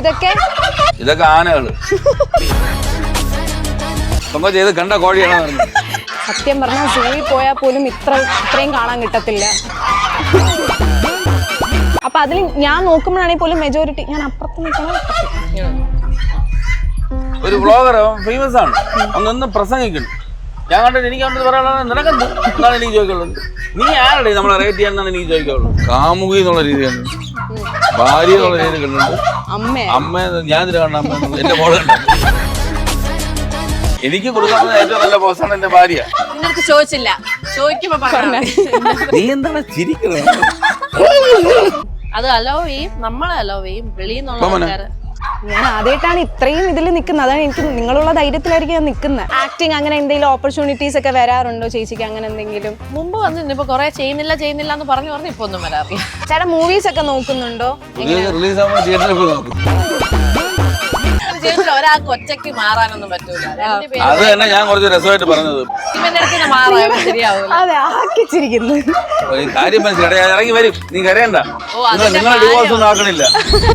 ഇതൊക്കെ ആനകള് ചെയ്ത് കണ്ട കോഴിയാണ്. സത്യം പറഞ്ഞാൽ സൂയിൽ പോയാൽ പോലും ഇത്രയും കാണാൻ കിട്ടത്തില്ല. അപ്പൊ അതിൽ ഞാൻ നോക്കുമ്പോഴാണെങ്കിൽ പോലും മെജോറിറ്റി ഞാൻ അപ്പുറത്ത് നിൽക്കണം. ഒരു വ്ളോഗർ ഫേമസ് ആണ്, അന്ന് പ്രസംഗിക്കണം. ഞാൻ കണ്ടിട്ട് എനിക്ക് കണ്ടത് പറയാനുള്ളത് നിനക്കെന്ത് എന്നാണ് എനിക്ക് ചോദിക്കുള്ളത്. നീ ആരുടെ നമ്മളെ റേറ്റ് ചെയ്യാന്നാണ് എനിക്ക് ചോദിക്കുള്ളൂ. കാമുകി എന്നുള്ള രീതിയാണ്, ഭാര്യ എന്നുള്ള രീതി കണ്ടിട്ടുണ്ട്. അമ്മ ഞാൻ ഇതിൽ കണ്ട അമ്മ എന്റെ മോളെ എനിക്ക് കൊടുക്കാവുന്ന ഏറ്റവും നല്ല ബോസാണ് എന്റെ ഭാര്യ. ചോദിച്ചില്ല, ചോദിക്കുമ്പോ നീ എന്താണ് ചിരിക്കുന്നത്? അത് അലോ ചെയ്യും, നമ്മളെ അലോ ചെയ്യും. വെളിയിൽ നിന്നുള്ള ഞാൻ ആദ്യമായിട്ടാണ് ഇത്രയും ഇതിൽ നിൽക്കുന്നത്. അതാണ് എനിക്ക് നിങ്ങളുള്ള ധൈര്യത്തിലായിരിക്കും ഞാൻ നിൽക്കുന്നത്. ആക്ടിങ് അങ്ങനെ എന്തെങ്കിലും ഓപ്പർച്യൂണിറ്റീസ് ഒക്കെ വരാറുണ്ടോ ചേച്ചിക്ക്? അങ്ങനെ എന്തെങ്കിലും മുമ്പ് വന്നിട്ടുണ്ട്. ഇപ്പൊ കൊറേ ചെയ്യുന്നില്ല എന്ന് പറഞ്ഞു ഇപ്പൊ ഒന്നും വരാറില്ല. ചേട്ടാ മൂവീസ് ഒക്കെ നോക്കുന്നുണ്ടോ? ജീവിതത്തിൽ ഒരാൾക്ക് ഒറ്റയ്ക്ക് മാറാനൊന്നും പറ്റൂല. അത് തന്നെ ഞാൻ കുറച്ച് രസമായിട്ട് പറഞ്ഞത്. അതെ, ആക്കിച്ചിരിക്കുന്നു. കാര്യം മനസ്സിലായി, ഇറങ്ങി വരും. നീ കരയണ്ട, നിങ്ങളെ ഡിവോഴ്സ് ഒന്നും ആക്കണില്ല.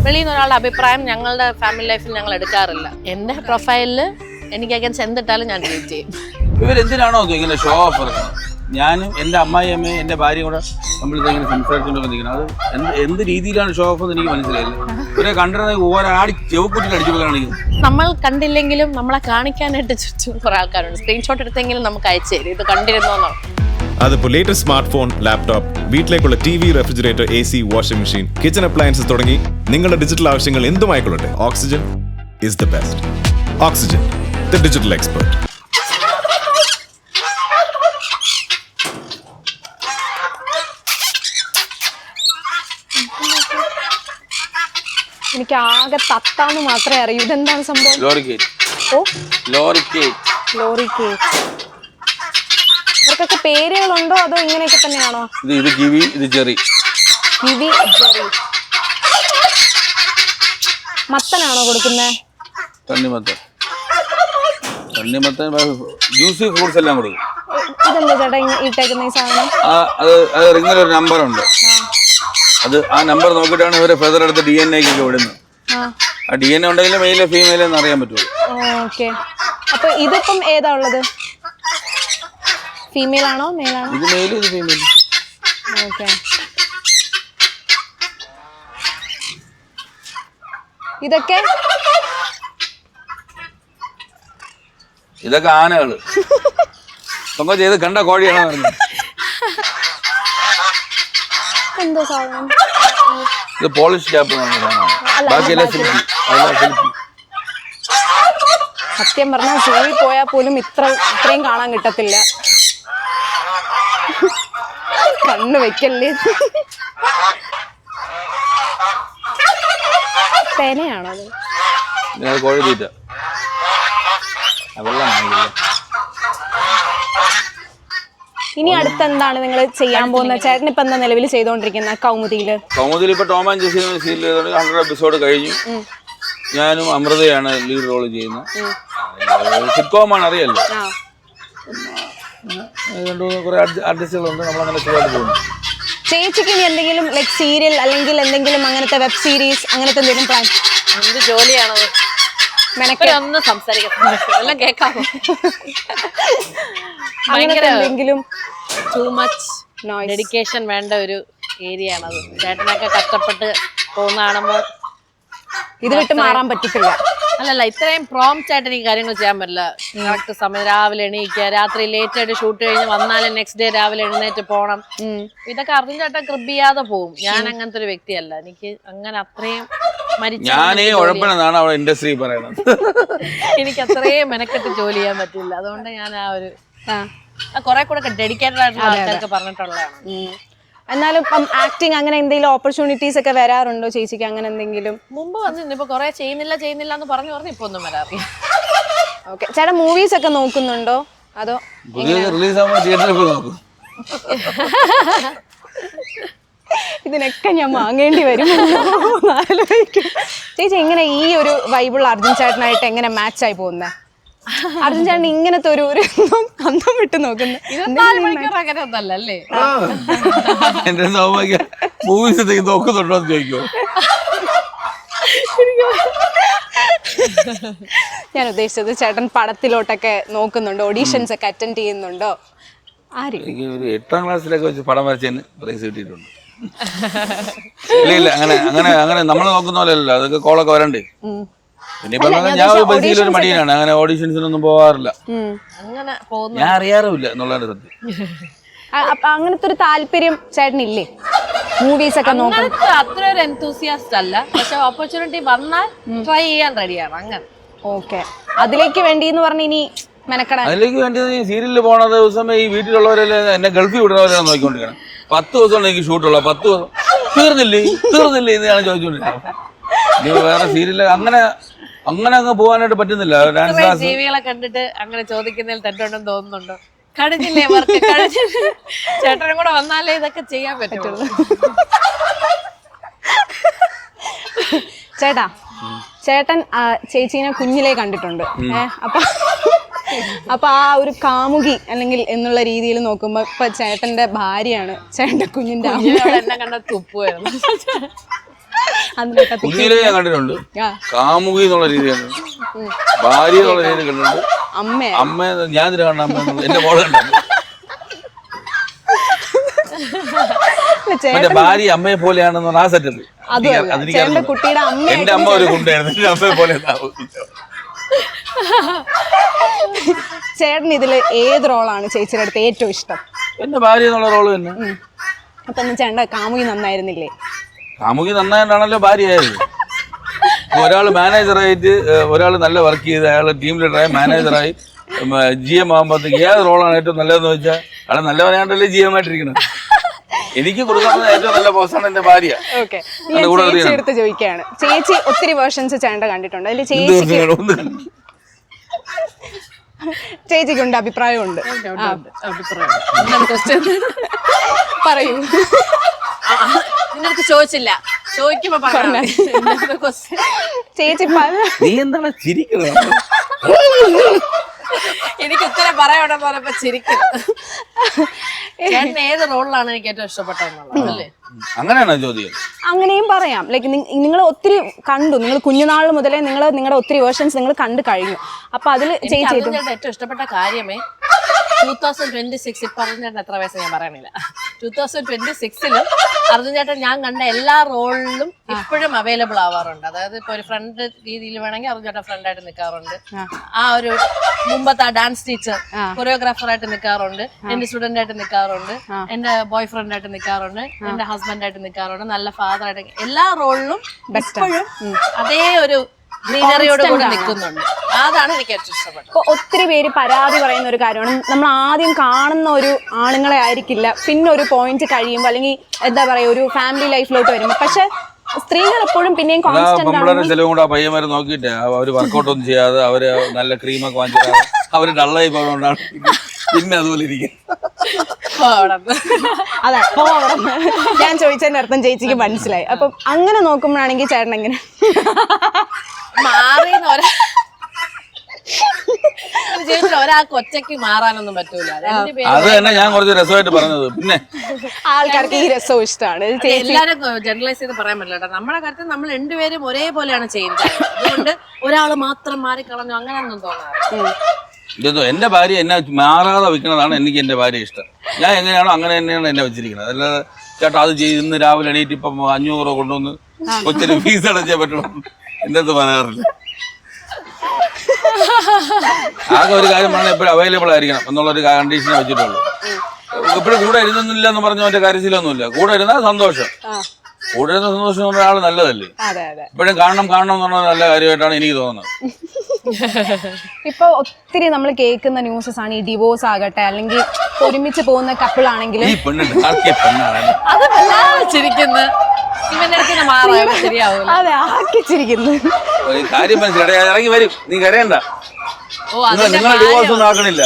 വെളിയിൽ നിന്ന് ഒരാളുടെ അഭിപ്രായം ഞങ്ങളുടെ ഫാമിലി ലൈഫിൽ ഞങ്ങൾ എടുക്കാറില്ല. എന്റെ പ്രൊഫൈലില് എനിക്ക് അഗൻസ്റ്റ് എന്തിട്ടാലും ഞാൻ ഡിലീറ്റ് ചെയ്യും. ഇവരെന്തിനാണോ ഇങ്ങനെ ഷോ ഓഫ് പറയുന്നത്? ഞാനും എന്റെ അമ്മായിയമ്മയും എന്റെ ഭാര്യയും കൂടെ നമ്മളിങ്ങനെ സംസാരിച്ചുകൊണ്ടൊക്കെ നിൽക്കുന്നത്. അത് എന്ത് രീതിയിലാണ് ഷോ ഓഫ് എന്ന് എനിക്ക് മനസ്സിലായില്ല. ഇവരെ കണ്ടിരുന്ന ഒരാടി ചെവുക്കുട്ടിൽ അടിച്ചു കാണിക്കുന്നു. നമ്മൾ കണ്ടില്ലെങ്കിലും നമ്മളെ കാണിക്കാനായിട്ട് ചുറ്റും കുറെ ആൾക്കാരുണ്ട്. സ്ക്രീൻഷോട്ട് എടുത്തെങ്കിലും നമുക്ക് അയച്ചു തരും, ഇത് കണ്ടിരുന്നോന്നോ. അതിപ്പോൾ ലേറ്റസ്റ്റ് സ്മാർട്ട് ഫോൺ, ലാപ്ടോപ്പ്, വീട്ടിലേക്കുള്ള TV, refrigerator, AC, washing machine, kitchen appliances തുടങ്ങി നിങ്ങളുടെ ഡിജിറ്റൽ ആവശ്യങ്ങൾ എന്തുമായിക്കൊള്ളട്ടെ, oxygen is the best. Oxygen, the digital expert. എനിക്ക് ആകെ തത്താന്ന് മാത്രമേ അറിയൂ. ഇതെന്താണ് സംഭവം? ലോറി കേറ്റ്. ഇവർക്കൊക്കെ പേരുകളുണ്ടോ അതോ ഇങ്ങനെയൊക്കെ തന്നെയാണോ? ഇത് കിവി, ഇത് ജെറി. മത്തനാണോ കൊടുക്കുന്നത്? തണ്ണിമത്തൻ ജ്യൂസി ഫ്രൂട്ട്സ് എല്ലാം കൊടുക്കും. ഇതെന്താ ചേട്ടാ ഇട്ടേക്കുന്ന ഈ സാധനം? അത് റിങ്ങിലൊരു നമ്പറുണ്ട്. അത് ആ നമ്പർ നോക്കിയിട്ടാണ് ഇവരെ ഫെദർ എടുത്ത് DNA ഒക്കെ വിടുന്നത്. ആ DNA ഉണ്ടെങ്കിൽ മെയിലോ ഫീമെയിലോ എന്ന് അറിയാൻ പറ്റുള്ളൂ. ഓക്കെ. അപ്പൊ ഇതിപ്പം ഏതാ ഉള്ളത്? ഫീമെയിൽ ആണോ മെയിൽ ആണോ? ഇത് മെയിൽ, ഇത് ഫീമെയിൽ. ഓക്കെ. ഇതൊക്കെ ആനകള് ചെയ്ത് കണ്ട കോഴിയാണ് പറഞ്ഞത്. എന്തോ സാധനം? ഇത് പോളിഷ് ക്യാപ്പ്. ബാക്കിയെല്ലാം ഫിലിപ്പി. സത്യം പറഞ്ഞാൽ സൂയിൽ പോയാൽ പോലും ഇത്രയും കാണാൻ കിട്ടത്തില്ല. കണ്ണ് വെക്കല്ലേ. പേനയാണോ അത്? കോഴി തീറ്റ. ഇനി അടുത്ത് എന്താണ് നിങ്ങൾ ചെയ്യാൻ പോകുന്നത്? ചേട്ടൻ ഇപ്പൊ എന്താ നിലവിൽ ചെയ്തോണ്ടിരിക്കുന്ന കൗമുദിയില് ഇപ്പൊ Tom and Jessy serial 100 episode കഴിഞ്ഞു. ഞാനും അമൃതയാണ് ലീഡ് റോൾ ചെയ്യുന്നത്. സിറ്റ്കോമാണ്, അറിയല്ലോ. കുറെ ആർട്ടിസ്റ്റുകളുണ്ട്, നമ്മളങ്ങനെ ചെയ്യാതെ പോകുന്നു. ചേച്ചിക്ക് ഇനി എന്തെങ്കിലും ലൈക് സീരിയൽ അല്ലെങ്കിൽ എന്തെങ്കിലും അങ്ങനത്തെ വെബ് സീരീസ് അങ്ങനത്തെ എന്തെങ്കിലും പ്ലാൻ? എന്ത് ജോലിയാണത്? ഒന്നും സംസാരിക്കാം, കേൾക്കാമോ? ഭയങ്കര എന്തെങ്കിലും ടൂ മച്ച് ഡെഡിക്കേഷൻ വേണ്ട ഒരു ഏരിയ ആണത്. ചേട്ടനൊക്കെ കഷ്ടപ്പെട്ട് പോകുന്ന കാണുമ്പോൾ ഇത് വിട്ട് മാറാൻ പറ്റത്തില്ല. അല്ലല്ല, ഇത്രയും പ്രോംപ്റ്റ് ആയിട്ട് എനിക്ക് കാര്യങ്ങൾ ചെയ്യാൻ പറ്റില്ല. കറക്റ്റ് സമയം രാവിലെ എണീക്കുക, രാത്രി ലേറ്റ് ആയിട്ട് ഷൂട്ട് കഴിഞ്ഞ് വന്നാലും നെക്സ്റ്റ് ഡേ രാവിലെ എഴുന്നേറ്റ് പോകണം. ഇതൊക്കെ അർജുൻ ചേട്ടൻ ക്രിബ് ചെയ്യാതെ പോകും. ഞാൻ അങ്ങനത്തെ ഒരു വ്യക്തിയല്ല. എനിക്ക് അങ്ങനെ അത്രയും ഇൻഡസ്ട്രി പറയുന്നത് എനിക്ക് അത്രയും മെനക്കെട്ട് ജോലി ചെയ്യാൻ പറ്റില്ല. അതുകൊണ്ട് ഞാൻ ആ ഒരു കുറെ കൂടെ ഡെഡിക്കേറ്റഡ് ആയിട്ടുള്ള ആൾക്കാർക്ക് പറഞ്ഞിട്ടുള്ളതാണ്. എന്നാലും ഇപ്പം ആക്ടിങ് അങ്ങനെ എന്തെങ്കിലും ഓപ്പർച്യൂണിറ്റീസ് ഒക്കെ വരാറുണ്ടോ ചേച്ചിക്ക്? അങ്ങനെ എന്തെങ്കിലും മുമ്പ് വന്നിട്ടുണ്ട്. ഇപ്പൊ കൊറേ ചെയ്യുന്നില്ല എന്ന് പറഞ്ഞു ഇപ്പൊ ഒന്നും വരാറില്ല. ഓക്കെ. ചേട്ടാ മൂവീസ് ഒക്കെ നോക്കുന്നുണ്ടോ അതോ ഇതിനൊക്കെ ഞാൻ വാങ്ങേണ്ടി വരും? ചേച്ചി എങ്ങനെ ഈ ഒരു വൈബിൾ അർജുൻ ചേട്ടനായിട്ട് എങ്ങനെ മാച്ച് ആയി പോകുന്നത്? അർജുൻ ചേട്ടൻ ഇങ്ങനത്തെ ഒരു അന്തം വിട്ട് നോക്കുന്നത് അങ്ങനെ ഒന്നല്ലേ? എന്റെ സൗഭാഗ്യ മൂവീസ് നോക്കുന്നുണ്ടോ എന്ന് ചോദിക്കോ? ഞാൻ ഉദ്ദേശിച്ചത് ചേട്ടൻ പടത്തിലോട്ടൊക്കെ നോക്കുന്നുണ്ടോ, ഓഡീഷൻസ് ഒക്കെ അറ്റൻഡ് ചെയ്യുന്നുണ്ടോ? ആര്? എനിക്ക് ഒരു 8ാം ക്ലാസ്സിലൊക്കെ വെച്ച് പടം വരച്ചതിന് പ്രൈസ് കിട്ടിയിട്ടുണ്ട്. ഇല്ല അങ്ങനെ നമ്മൾ നോക്കുന്ന പോലെയല്ലോ, അതൊക്കെ കോളൊക്കെ വരണ്ടേ. പിന്നെ ഇപ്പൊ ഞാൻ ബസ്സിൽ ഒരു മടിയനാണ്, അങ്ങനെ ഓഡീഷൻസിനൊന്നും പോവാറില്ല. അങ്ങനെ പോകുന്നു. ഞാൻ അറിയാറുമില്ല എന്നുള്ളതാണ് സത്യം. അപ്പൊ അങ്ങനത്തെ ഒരു താല്പര്യം ചേട്ടനില്ലേ മൂവീസ് ഒക്കെ നോക്കാൻ? അങ്ങനത്തെ അത്ര ഒരു എൻതൂസിയാസ്റ്റ് അല്ല, പക്ഷെ ഓപ്പർച്യൂണിറ്റി വന്നാൽ ട്രൈ ചെയ്യാൻ റെഡിയാണ്. അങ്ങനെ ഓക്കെ. അതിലേക്ക് വേണ്ടി എന്ന് പറഞ്ഞ ഇനി മെനക്കെടാൻ അതിലേക്ക് വേണ്ടത് ഈ സീരിയലിൽ പോണ ദിവസം ഈ വീട്ടിലുള്ളവരെല്ലാം എന്നെ ഗൾഫിൽ വിടുന്നവരെയാണ് നോക്കിക്കൊണ്ടിരിക്കണം. 10 ദിവസമാണ് എനിക്ക് ഷൂട്ടുള്ള. 10 ദിവസം തീർന്നില്ലേ എന്ന് ഞാൻ ചോദിച്ചുകൊണ്ടിരിക്കുന്നത്. ഇനി വേറെ സീരിയല് അങ്ങനെ അങ്ങ് പോകാനായിട്ട് പറ്റുന്നില്ല. ഡാൻസ് ക്ലാസ് ജീവികളെ കണ്ടിട്ട് അങ്ങനെ ചോദിക്കുന്നതിൽ തെറ്റുണ്ടെന്ന് തോന്നുന്നുണ്ടോ? കഴിഞ്ഞില്ലേ വർക്ക്? കഴിഞ്ഞില്ല. ചേട്ടനും കൂടെ വന്നാലേ ഇതൊക്കെ ചെയ്യാൻ പറ്റുള്ളൂ. ചേട്ടൻ ചേച്ചീനെ കുഞ്ഞിലേ കണ്ടിട്ടുണ്ട്. അപ്പൊ ആ ഒരു കാമുകി അല്ലെങ്കിൽ എന്നുള്ള രീതിയിൽ നോക്കുമ്പോ ഇപ്പൊ ചേട്ടന്റെ ഭാര്യയാണ് ചേട്ടന്റെ കുഞ്ഞിന്റെ എന്നെ കണ്ട തുപ്പുമായിരുന്നു. കുഞ്ഞിലേ ഞാൻ കണ്ടിട്ടുണ്ട്. കാമുകി എന്നുള്ള രീതിയാണ്, ഭാര്യ എന്നുള്ള രീതിയിൽ കണ്ടിട്ടുണ്ട്. അമ്മ ഞാൻ കണ്ട അമ്മ എന്റെ മോളെ കണ്ടു. മറ്റേ ഭാര്യ അമ്മയെ പോലെയാണെന്ന് ആ സെറ്റപ്പ്. എന്റെ അമ്മ ഒരു കുണ്ടായിരുന്നു, എന്റെ അമ്മയെ പോലെ. ചേട്ടൻ ഇതില് ഏത് റോളാണ് ചേച്ചിയുടെ അടുത്ത് ഏറ്റവും ഇഷ്ടം? എന്റെ ഭാര്യ എന്നുള്ള റോള് തന്നെ. അപ്പൊ ചേട്ടന്റെ കാമുകി നന്നായിരുന്നില്ലേ? കാമുകി നന്നായിട്ടാണല്ലോ ഭാര്യയായത്. ഒരാൾ മാനേജറായിട്ട്, ഒരാൾ നല്ല വർക്ക് ചെയ്ത് അയാൾ ടീം ലീഡറായി മാനേജറായി GM ആകുമ്പോഴത്തേക്ക് ഏത് റോളാണ് ഏറ്റവും നല്ലതെന്ന് വെച്ചാൽ അയാൾ നല്ല പറയാണ്ടല്ലേ GM ആയിട്ടിരിക്കണം. എനിക്ക് കൊടുക്കുന്നത് ഏറ്റവും നല്ല ബോസാണ് എന്റെ ഭാര്യ. ചേച്ചി എടുത്ത് ചോദിക്കുകയാണ്, ചേച്ചി ഒത്തിരി വേർഷൻസ് ചേട്ടൻ കണ്ടിട്ടുണ്ട്. അതിൽ ചേച്ചിക്കുണ്ട് അഭിപ്രായമുണ്ട്. പറയൂ. നിനക്ക് ചോദിച്ചില്ല, ചോദിക്കുമ്പോ ചേച്ചി നീ എന്താണ് ചിരിക്കുന്നത്? എനിക്ക് ഉത്തരം പറയണമെന്ന് പറഞ്ഞപ്പോ ചിരിക്കുന്നു. ചേട്ടൻ ഏത് റോളിലാണ് എനിക്ക് ഏറ്റവും ഇഷ്ടപ്പെട്ടതെന്നുള്ളത് അല്ലേ? അങ്ങനെയാണോ ചോദ്യം? അങ്ങനെയും പറയാം. ലൈക്ക് നിങ്ങൾ ഒത്തിരി കണ്ടു, നിങ്ങൾ കുഞ്ഞുനാൾ മുതലേ നിങ്ങളുടെ ഒത്തിരി വേർഷൻസ് നിങ്ങൾ കണ്ടു കഴിഞ്ഞു. അപ്പൊ അതിൽ ചേച്ചി ഏറ്റവും ഇഷ്ടപ്പെട്ട കാര്യമേ 2026 ഇപ്പൊ അർജുൻ ചേട്ടൻ എത്ര വയസ്സ് ഞാൻ പറയണില്ല. 2026 അർജുൻ ചേട്ടൻ ഞാൻ കണ്ട എല്ലാ റോളിലും ഇപ്പോഴും അവൈലബിൾ ആവാറുണ്ട്. അതായത് ഇപ്പൊ ഒരു ഫ്രണ്ട് രീതിയിൽ വേണമെങ്കിൽ അർജുൻ ചേട്ടൻ ഫ്രണ്ടായിട്ട് നിൽക്കാറുണ്ട്. ആ ഒരു മുമ്പത്തെ ഡാൻസ് ടീച്ചർ കൊറിയോഗ്രാഫറായിട്ട് നിൽക്കാറുണ്ട്, എന്റെ സ്റ്റുഡന്റ് ആയിട്ട് നിൽക്കാറുണ്ട്, എന്റെ ബോയ് ഫ്രണ്ട് ആയിട്ട് നിൽക്കാറുണ്ട്, എന്റെ ഹസ്ബൻഡ് ആയിട്ട് നിൽക്കാറുണ്ട്, നല്ല ഫാദർ ആയിട്ട്. എല്ലാ റോളിലും ഇപ്പോഴും അതേ ഒരു ഗ്രീനറിയോട് കൂടി നിൽക്കുന്നുണ്ട്. അതാണ് എനിക്ക് ഏറ്റവും ഇഷ്ടപ്പെട്ടത്. ഇപ്പൊ ഒത്തിരി പേര് പരാതി പറയുന്ന ഒരു കാര്യമാണ്, നമ്മൾ ആദ്യം കാണുന്ന ഒരു ആണുങ്ങളെ ആയിരിക്കില്ല പിന്നെ ഒരു പോയിന്റ് കഴിയുമ്പോൾ അല്ലെങ്കിൽ എന്താ പറയാ ഒരു ഫാമിലി ലൈഫിലോട്ട് വരുമ്പോൾ. പക്ഷെ സ്ത്രീകൾ എപ്പോഴും പിന്നെയും കോൺസ്റ്റന്റ് ചെലവും കൂടെ പയ്യന്മാരെ നോക്കിയിട്ട് അവര് വർക്കൗട്ട് ഒന്നും ചെയ്യാതെ അവര് നല്ല ക്രീമൊക്കെ വാങ്ങിച്ചാൽ അവര് ഡള്ളായി പോയതുകൊണ്ടാണ് പിന്നെ അതുപോലെ ഇരിക്കും. അതെ, ഞാൻ ചോദിച്ചതിന്റെ അർത്ഥം ചേച്ചിക്ക് മനസ്സിലായി. അപ്പം അങ്ങനെ നോക്കുമ്പോഴാണെങ്കിൽ ചേട്ടൻ എങ്ങനെ ജീവിതത്തിൽ ഒരാൾക്ക് ഒറ്റയ്ക്ക് മാറാനൊന്നും പറ്റൂല. അത് തന്നെ ഞാൻ കുറച്ച് രസമായിട്ട് പറഞ്ഞത്. പിന്നെ ആൾക്കാർക്ക് ഈ രസവും ഇഷ്ടമാണ്. എല്ലാരും ജനറലൈസ് ചെയ്ത് പറയാൻ പറ്റില്ല. നമ്മുടെ കാര്യത്തിൽ നമ്മൾ രണ്ടുപേരും ഒരേപോലെയാണ് ചെയ്യുന്നത്. അതുകൊണ്ട് ഒരാള് മാത്രം മാറിക്കളഞ്ഞു അങ്ങനെയൊന്നും തോന്നാറ്. എന്റെ ഭാര്യ എന്നെ മാറാതെ വെക്കുന്നതാണ് എനിക്ക് എന്റെ ഭാര്യ ഇഷ്ടം. ഞാൻ എങ്ങനെയാണോ അങ്ങനെ തന്നെയാണ് എന്നെ വെച്ചിരിക്കുന്നത്. അല്ലാതെ ചേട്ടാ അത് ചെയ്ത് ഇന്ന് രാവിലെ എണീറ്റ് ഇപ്പം 500 രൂപ കൊണ്ടുവന്ന് കൊച്ചിന് ഫീസ് അടച്ചേ പറ്റണം എന്റെ അടുത്ത് പറയാറില്ല. ആകെ ഒരു കാര്യം പറഞ്ഞാൽ എപ്പോഴും അവൈലബിൾ ആയിരിക്കണം എന്നുള്ളൊരു കണ്ടീഷനെ വെച്ചിട്ടുള്ളൂ. എപ്പോഴും കൂടെ ഇരുന്നില്ല എന്ന് പറഞ്ഞ മറ്റേ കാര്യശീലമൊന്നുമില്ല. കൂടെ ഇരുന്നാൽ സന്തോഷം, കൂടെ ഇരുന്ന സന്തോഷം പറഞ്ഞ ആള് നല്ലതല്ലേ. എപ്പോഴും കാണണം എന്ന് പറഞ്ഞ നല്ല കാര്യമായിട്ടാണ് എനിക്ക് തോന്നുന്നത്. ഇപ്പൊ ഒത്തിരി നമ്മൾ കേൾക്കുന്ന ന്യൂസസ് ആണ് ഈ ഡിവോഴ്സ് ആകട്ടെ അല്ലെങ്കിൽ ഒരുമിച്ച് പോകുന്ന കപ്പിൾ ആണെങ്കിലും അതെ ആക്കിച്ചിരിക്കുന്നു. കാര്യം മനസ്സിലായി, ഇറങ്ങി വരും, നീ കരയണ്ട, നിങ്ങൾ ഡിവോഴ്സ് ഒന്നും ആക്കണില്ല.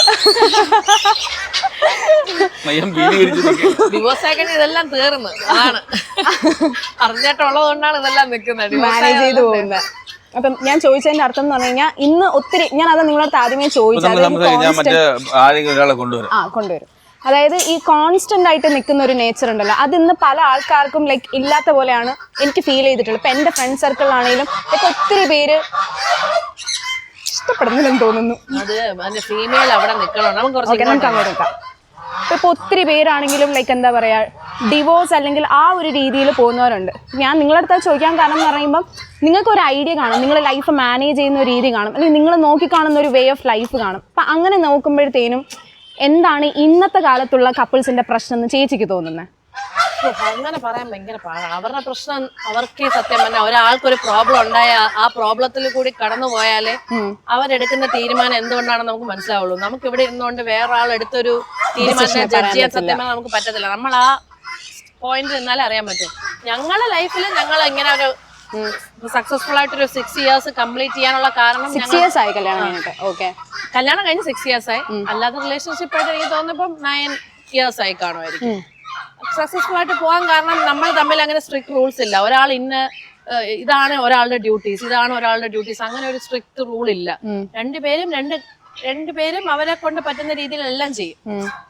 ഡിവോഴ്സ് ആക്കണ ഇതെല്ലാം തീർന്നു. അതാണ് അറിഞ്ഞിട്ടുള്ളത് ഇതെല്ലാം നിൽക്കുന്നത്, മാനേജ് ചെയ്ത് പോകുന്നത്. അപ്പം ഞാൻ ചോദിച്ചതിന്റെ അർത്ഥം എന്ന് പറഞ്ഞു കഴിഞ്ഞാൽ ഇന്ന് ഒത്തിരി ഞാൻ അത് നിങ്ങളടുത്ത് ആദ്യമേ ചോദിച്ചത് കൊണ്ടുവരും. അതായത് ഈ കോൺസ്റ്റന്റ് ആയിട്ട് നിൽക്കുന്ന ഒരു നേച്ചർ ഉണ്ടല്ലോ, അത് ഇന്ന് പല ആൾക്കാർക്കും ലൈക്ക് ഇല്ലാത്ത പോലെയാണ് എനിക്ക് ഫീൽ ചെയ്തിട്ടുള്ളത്. ഇപ്പൊ എന്റെ ഫ്രണ്ട് സർക്കിളിലാണെങ്കിലും ലൈക്ക് ഒത്തിരി പേര് ഇഷ്ടപ്പെടുന്നില്ലെന്ന് തോന്നുന്നു. അത് ഫീമെയിൽ അവിടെ നിൽക്കണം. നമുക്ക് നമുക്ക് അങ്ങോട്ട് നിൽക്കാം. ഇപ്പൊ ഒത്തിരി പേരാണെങ്കിലും ലൈക്ക് എന്താ പറയാ, ഡിവോഴ്സ് അല്ലെങ്കിൽ ആ ഒരു രീതിയിൽ പോകുന്നവരുണ്ട്. ഞാൻ നിങ്ങളുടെ അടുത്ത് ചോദിക്കാൻ കാരണം എന്ന് പറയുമ്പോൾ നിങ്ങൾക്ക് ഒരു ഐഡിയ കാണും, നിങ്ങൾ ലൈഫ് മാനേജ് ചെയ്യുന്ന ഒരു രീതി കാണും, അല്ലെങ്കിൽ നിങ്ങൾ നോക്കിക്കാണുന്ന ഒരു വേ ഓഫ് ലൈഫ് കാണും. അപ്പം അങ്ങനെ നോക്കുമ്പോഴത്തേനും എന്താണ് ഇന്നത്തെ കാലത്തുള്ള കപ്പിൾസിന്റെ പ്രശ്നം എന്ന് ചേച്ചിക്ക് തോന്നുന്നത്? അങ്ങനെ പറയാൻ ഭയങ്കര പാടാണ്. അവരുടെ പ്രശ്നം അവർക്ക് സത്യം പറഞ്ഞാൽ ഒരാൾക്കൊരു പ്രോബ്ലം ഉണ്ടായ ആ പ്രോബ്ലത്തിൽ കൂടി കടന്നു പോയാലേ അവരെടുക്കുന്ന തീരുമാനം എന്തുകൊണ്ടാണെന്ന് നമുക്ക് മനസ്സിലാവുള്ളൂ. നമുക്ക് ഇവിടെ ഇരുന്നുകൊണ്ട് വേറെ ആൾ എടുത്തൊരു തീരുമാനത്തെ ജഡ്ജ് ചെയ്യാൻ സത്യം പറഞ്ഞാൽ നമുക്ക് പറ്റത്തില്ല. നമ്മൾ ആ പോയിന്റ് നിന്നാലേ അറിയാൻ പറ്റും. ഞങ്ങളുടെ ലൈഫിൽ ഞങ്ങൾ ഇങ്ങനെ ഒരു സക്സസ്ഫുൾ ആയിട്ടൊരു 6 years കംപ്ലീറ്റ് ചെയ്യാനുള്ള കാരണം 6 years ആയി കല്യാണം കഴിഞ്ഞിട്ട്. ഓക്കെ, കല്യാണം കഴിഞ്ഞ് 6 years ആയി. അല്ലാത്ത റിലേഷൻഷിപ്പ് ആയിട്ട് എനിക്ക് തോന്നുന്നപ്പം 9 years ആയി കാണുമായിരിക്കും. സക്സസ്ഫുൾ ആയിട്ട് പോകാൻ കാരണം നമ്മൾ തമ്മിൽ അങ്ങനെ സ്ട്രിക്ട് റൂൾസ് ഇല്ല. ഒരാൾ ഇതാണ് ഒരാളുടെ ഡ്യൂട്ടീസ്, അങ്ങനെ ഒരു സ്ട്രിക്ട് റൂൾ ഇല്ല. രണ്ടുപേരും അവരെ കൊണ്ട് പറ്റുന്ന രീതിയിൽ എല്ലാം ചെയ്യും.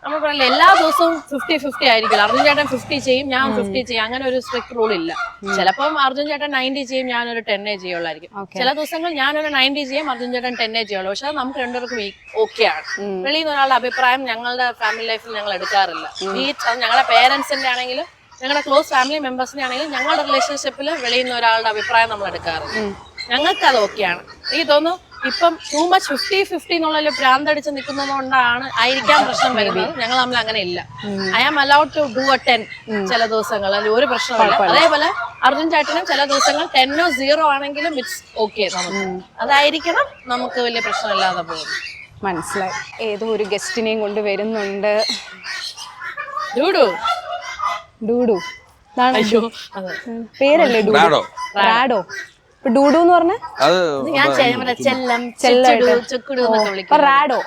നമ്മൾ പറയില്ല എല്ലാ ദിവസവും 50-50 ആയിരിക്കില്ല. അർജുൻ ചേട്ടൻ 50 ചെയ്യും, ഞാൻ 50 ചെയ്യും, അങ്ങനെ ഒരു സ്ട്രിക്ട് റൂൾ ഇല്ല. ചിലപ്പം അർജുൻ ചേട്ടൻ 90 ചെയ്യും, ഞാനൊരു 10 ചെയ്യുള്ളായിരിക്കും. ചില ദിവസങ്ങൾ ഞാനൊരു 90 ചെയ്യും, അർജുൻ ചേട്ടൻ 10 ചെയ്യുള്ളൂ. പക്ഷെ നമുക്ക് രണ്ടുപേർക്കും ഓക്കെയാണ്. വെളിയിൽ നിന്ന് ഒരാളുടെ അഭിപ്രായം ഞങ്ങളുടെ ഫാമിലി ലൈഫിൽ ഞങ്ങൾ എടുക്കാറില്ല. അത് ഞങ്ങളുടെ പേരൻസിന്റെ ആണെങ്കിലും ഞങ്ങളുടെ ക്ലോസ് ഫാമിലി മെമ്പേഴ്സിന്റെ ആണെങ്കിലും ഞങ്ങളുടെ റിലേഷൻഷിപ്പിൽ വെളിയിൽ നിന്ന് ഒരാളുടെ അഭിപ്രായം നമ്മൾ എടുക്കാറില്ല. ഞങ്ങൾക്ക് അത് ഓക്കെയാണ്. എനിക്ക് തോന്നുന്നു ഇപ്പം ടൂ മച്ച് 50-50 എന്നുള്ള ഭ്രാന്തടിച്ച് നിൽക്കുന്നത് കൊണ്ടാണ് ആയിരിക്കാം പ്രശ്നം വരുന്നത്. ഞങ്ങൾ തമ്മിൽ അങ്ങനെ ഇല്ല. I am allowed to do a 10 ചില ദിവസങ്ങൾ, അതിൽ ഒരു പ്രശ്നമില്ല. അതേപോലെ അർജുൻ ചേട്ടനും ചില ദിവസങ്ങൾ 10 or 0 ആണെങ്കിലും ഇറ്റ്സ് ഓക്കെ. നമുക്ക് അതായിരിക്കണം, നമുക്ക് വലിയ പ്രശ്നമില്ലാതെ പോകും. മനസ്സിലായി. ഏതോ ഒരു ഗസ്റ്റിനെയും കൊണ്ട് വരുന്നുണ്ട്. ഡൂഡു പേരല്ലേ? റാഡോ. ഡൂഡു എന്ന് പറഞ്ഞ റാഡോ.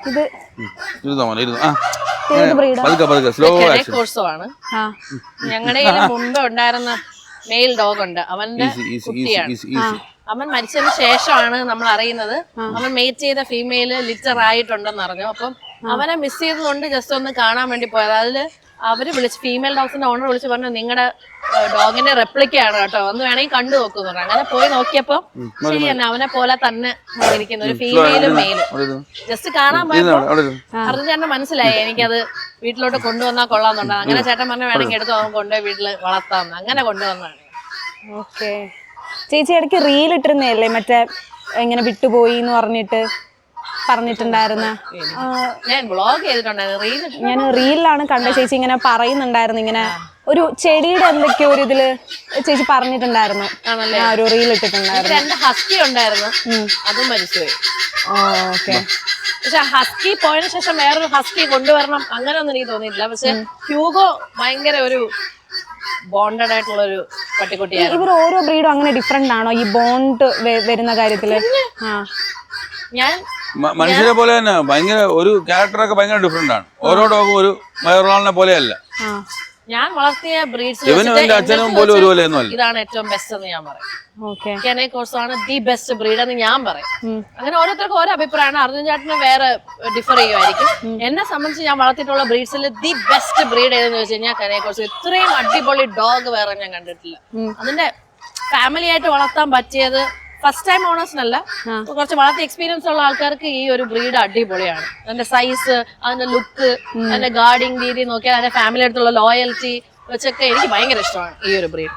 ഇത് ഞങ്ങളുടെ മുമ്പ് ഉണ്ടായിരുന്ന മെയിൽ ഡോഗ് ഉണ്ട്. അവന്റെ കുട്ടിയാണ്. അവൻ മരിച്ചതിന് ശേഷമാണ് നമ്മൾ അറിയുന്നത് അവൻ മേറ്റ് ചെയ്ത ഫീമെയില് ലിറ്റർ ആയിട്ടുണ്ടെന്ന് അറിഞ്ഞു. അപ്പം അവനെ മിസ് ചെയ്തതുകൊണ്ട് ജസ്റ്റ് ഒന്ന് കാണാൻ വേണ്ടി പോയത്. അതില് അവര് വിളിച്ച് ഫീമെയിൽ ഡോഗ്സിന്റെ ഓണർ വിളിച്ച് പറഞ്ഞു നിങ്ങളുടെ ഡോഗിന്റെ റെപ്ലിക്കയാണ് കേട്ടോ, ഒന്ന് വേണമെങ്കിൽ കണ്ടു നോക്കുന്നു പറഞ്ഞു. അങ്ങനെ പോയി നോക്കിയപ്പോ ശരി തന്നെ അവനെ പോലെ തന്നെ ഇരിക്കുന്ന ഒരു ഫീമെയിലും മെയിലും ജസ്റ്റ് കാണാൻ പോയപ്പോ അർജുൻ ചേട്ടന് മനസ്സിലായി എനിക്കത് വീട്ടിലോട്ട് കൊണ്ടുവന്നാൽ കൊള്ളാന്നുണ്ടോ. അങ്ങനെ ചേട്ടൻ പറഞ്ഞു വേണമെങ്കിൽ എടുത്ത് അവൻ കൊണ്ടുപോയി വീട്ടില് വളർത്താമെന്ന്. അങ്ങനെ കൊണ്ടുവന്നാണ്. ഓക്കെ. ചേച്ചി ഇടയ്ക്ക് റീൽ ഇട്ടിരുന്നല്ലേ, മറ്റേ ഇങ്ങനെ വിട്ടുപോയി എന്ന് പറഞ്ഞിട്ടുണ്ടായിരുന്ന? ഞാൻ വ്ളോഗ് ചെയ്തിട്ടുണ്ടായിരുന്നു. ഞാൻ റീലിലാണ് കണ്ട. ചേച്ചി ഇങ്ങനെ പറയുന്നുണ്ടായിരുന്നു, ഇങ്ങനെ ഒരു ചെടിയുടെ എന്തൊക്കെയോ ഒരു ഇതില് ചേച്ചി പറഞ്ഞിട്ടുണ്ടായിരുന്നു. ഒരു റീൽ ഇട്ടിട്ടുണ്ടായിരുന്നു. 2 ഹസ്കി ഉണ്ടായിരുന്നു, അതും മരിച്ചുപോയി. ഓക്കെ. പക്ഷെ ഹസ്കി പോയതിനു ശേഷം വേറൊരു ഹസ്കി കൊണ്ടുവരണം അങ്ങനെ ഒന്നും എനിക്ക് തോന്നിയിട്ടില്ല. പക്ഷെ ഹ്യൂഗോ ഭയങ്കര ഒരു ബോണ്ടഡ് ആയിട്ടുള്ള ഒരു പട്ടിക്കുട്ടിയായിരുന്നു. ഇവർ ഓരോ ബ്രീഡും അങ്ങനെ ഡിഫറെന്റ് ആണോ ഈ ബോണ്ട് വരുന്ന കാര്യത്തില്? മനുഷ്യരെ പോലെ തന്നെ ഭയങ്കര ഒരു ക്യാരക്ടറൊക്കെ ഭയങ്കര ഡിഫറെന്റ് ആണ്. ഓരോ ഡോഗും ഒരു വേറൊരാളിനെ പോലെയല്ല. ഞാൻ വളർത്തിയ ബ്രീഡ്സ് അച്ഛനും പോലും ഒരുപോലെ ഇതാണ് ഏറ്റവും ബെസ്റ്റ് എന്ന് ഞാൻ പറയും. കെനെ കോഴ്സ് ആണ് ദി ബെസ്റ്റ് ബ്രീഡ് എന്ന് ഞാൻ പറയും. അങ്ങനെ ഓരോരുത്തർക്കും ഓരോ അഭിപ്രായമാണ്. അർജുൻ ചേട്ടന് വേറെ ഡിഫർ ചെയ്യുമായിരിക്കും. എന്നെ സംബന്ധിച്ച് ഞാൻ വളർത്തിയിട്ടുള്ള ബ്രീഡ്സിൽ ദി ബെസ്റ്റ് ബ്രീഡ് ഏതെന്ന് വെച്ച് കഴിഞ്ഞാൽ കെനെ കോഴ്സ്. ഇത്രയും അടിപൊളി ഡോഗ് വേറെ ഞാൻ കണ്ടിട്ടില്ല. അതിന്റെ ഫാമിലി ആയിട്ട് വളർത്താൻ പറ്റിയത് ഫസ്റ്റ് ടൈം ഓണേഴ്സിനല്ല, കുറച്ച് വളർത്തി എക്സ്പീരിയൻസ് ഉള്ള ആൾക്കാർക്ക് ഈ ഒരു ബ്രീഡ് അടിപൊളിയാണ്. അതിന്റെ സൈസ്, അതിന്റെ ലുക്ക്, അതിന്റെ ഗാർഡിങ് രീതി നോക്കിയാൽ അതിന്റെ ഫാമിലി അടുത്തുള്ള ലോയൽറ്റി വെച്ചൊക്കെ എനിക്ക് ഭയങ്കര ഇഷ്ടമാണ് ഈ ഒരു ബ്രീഡ്.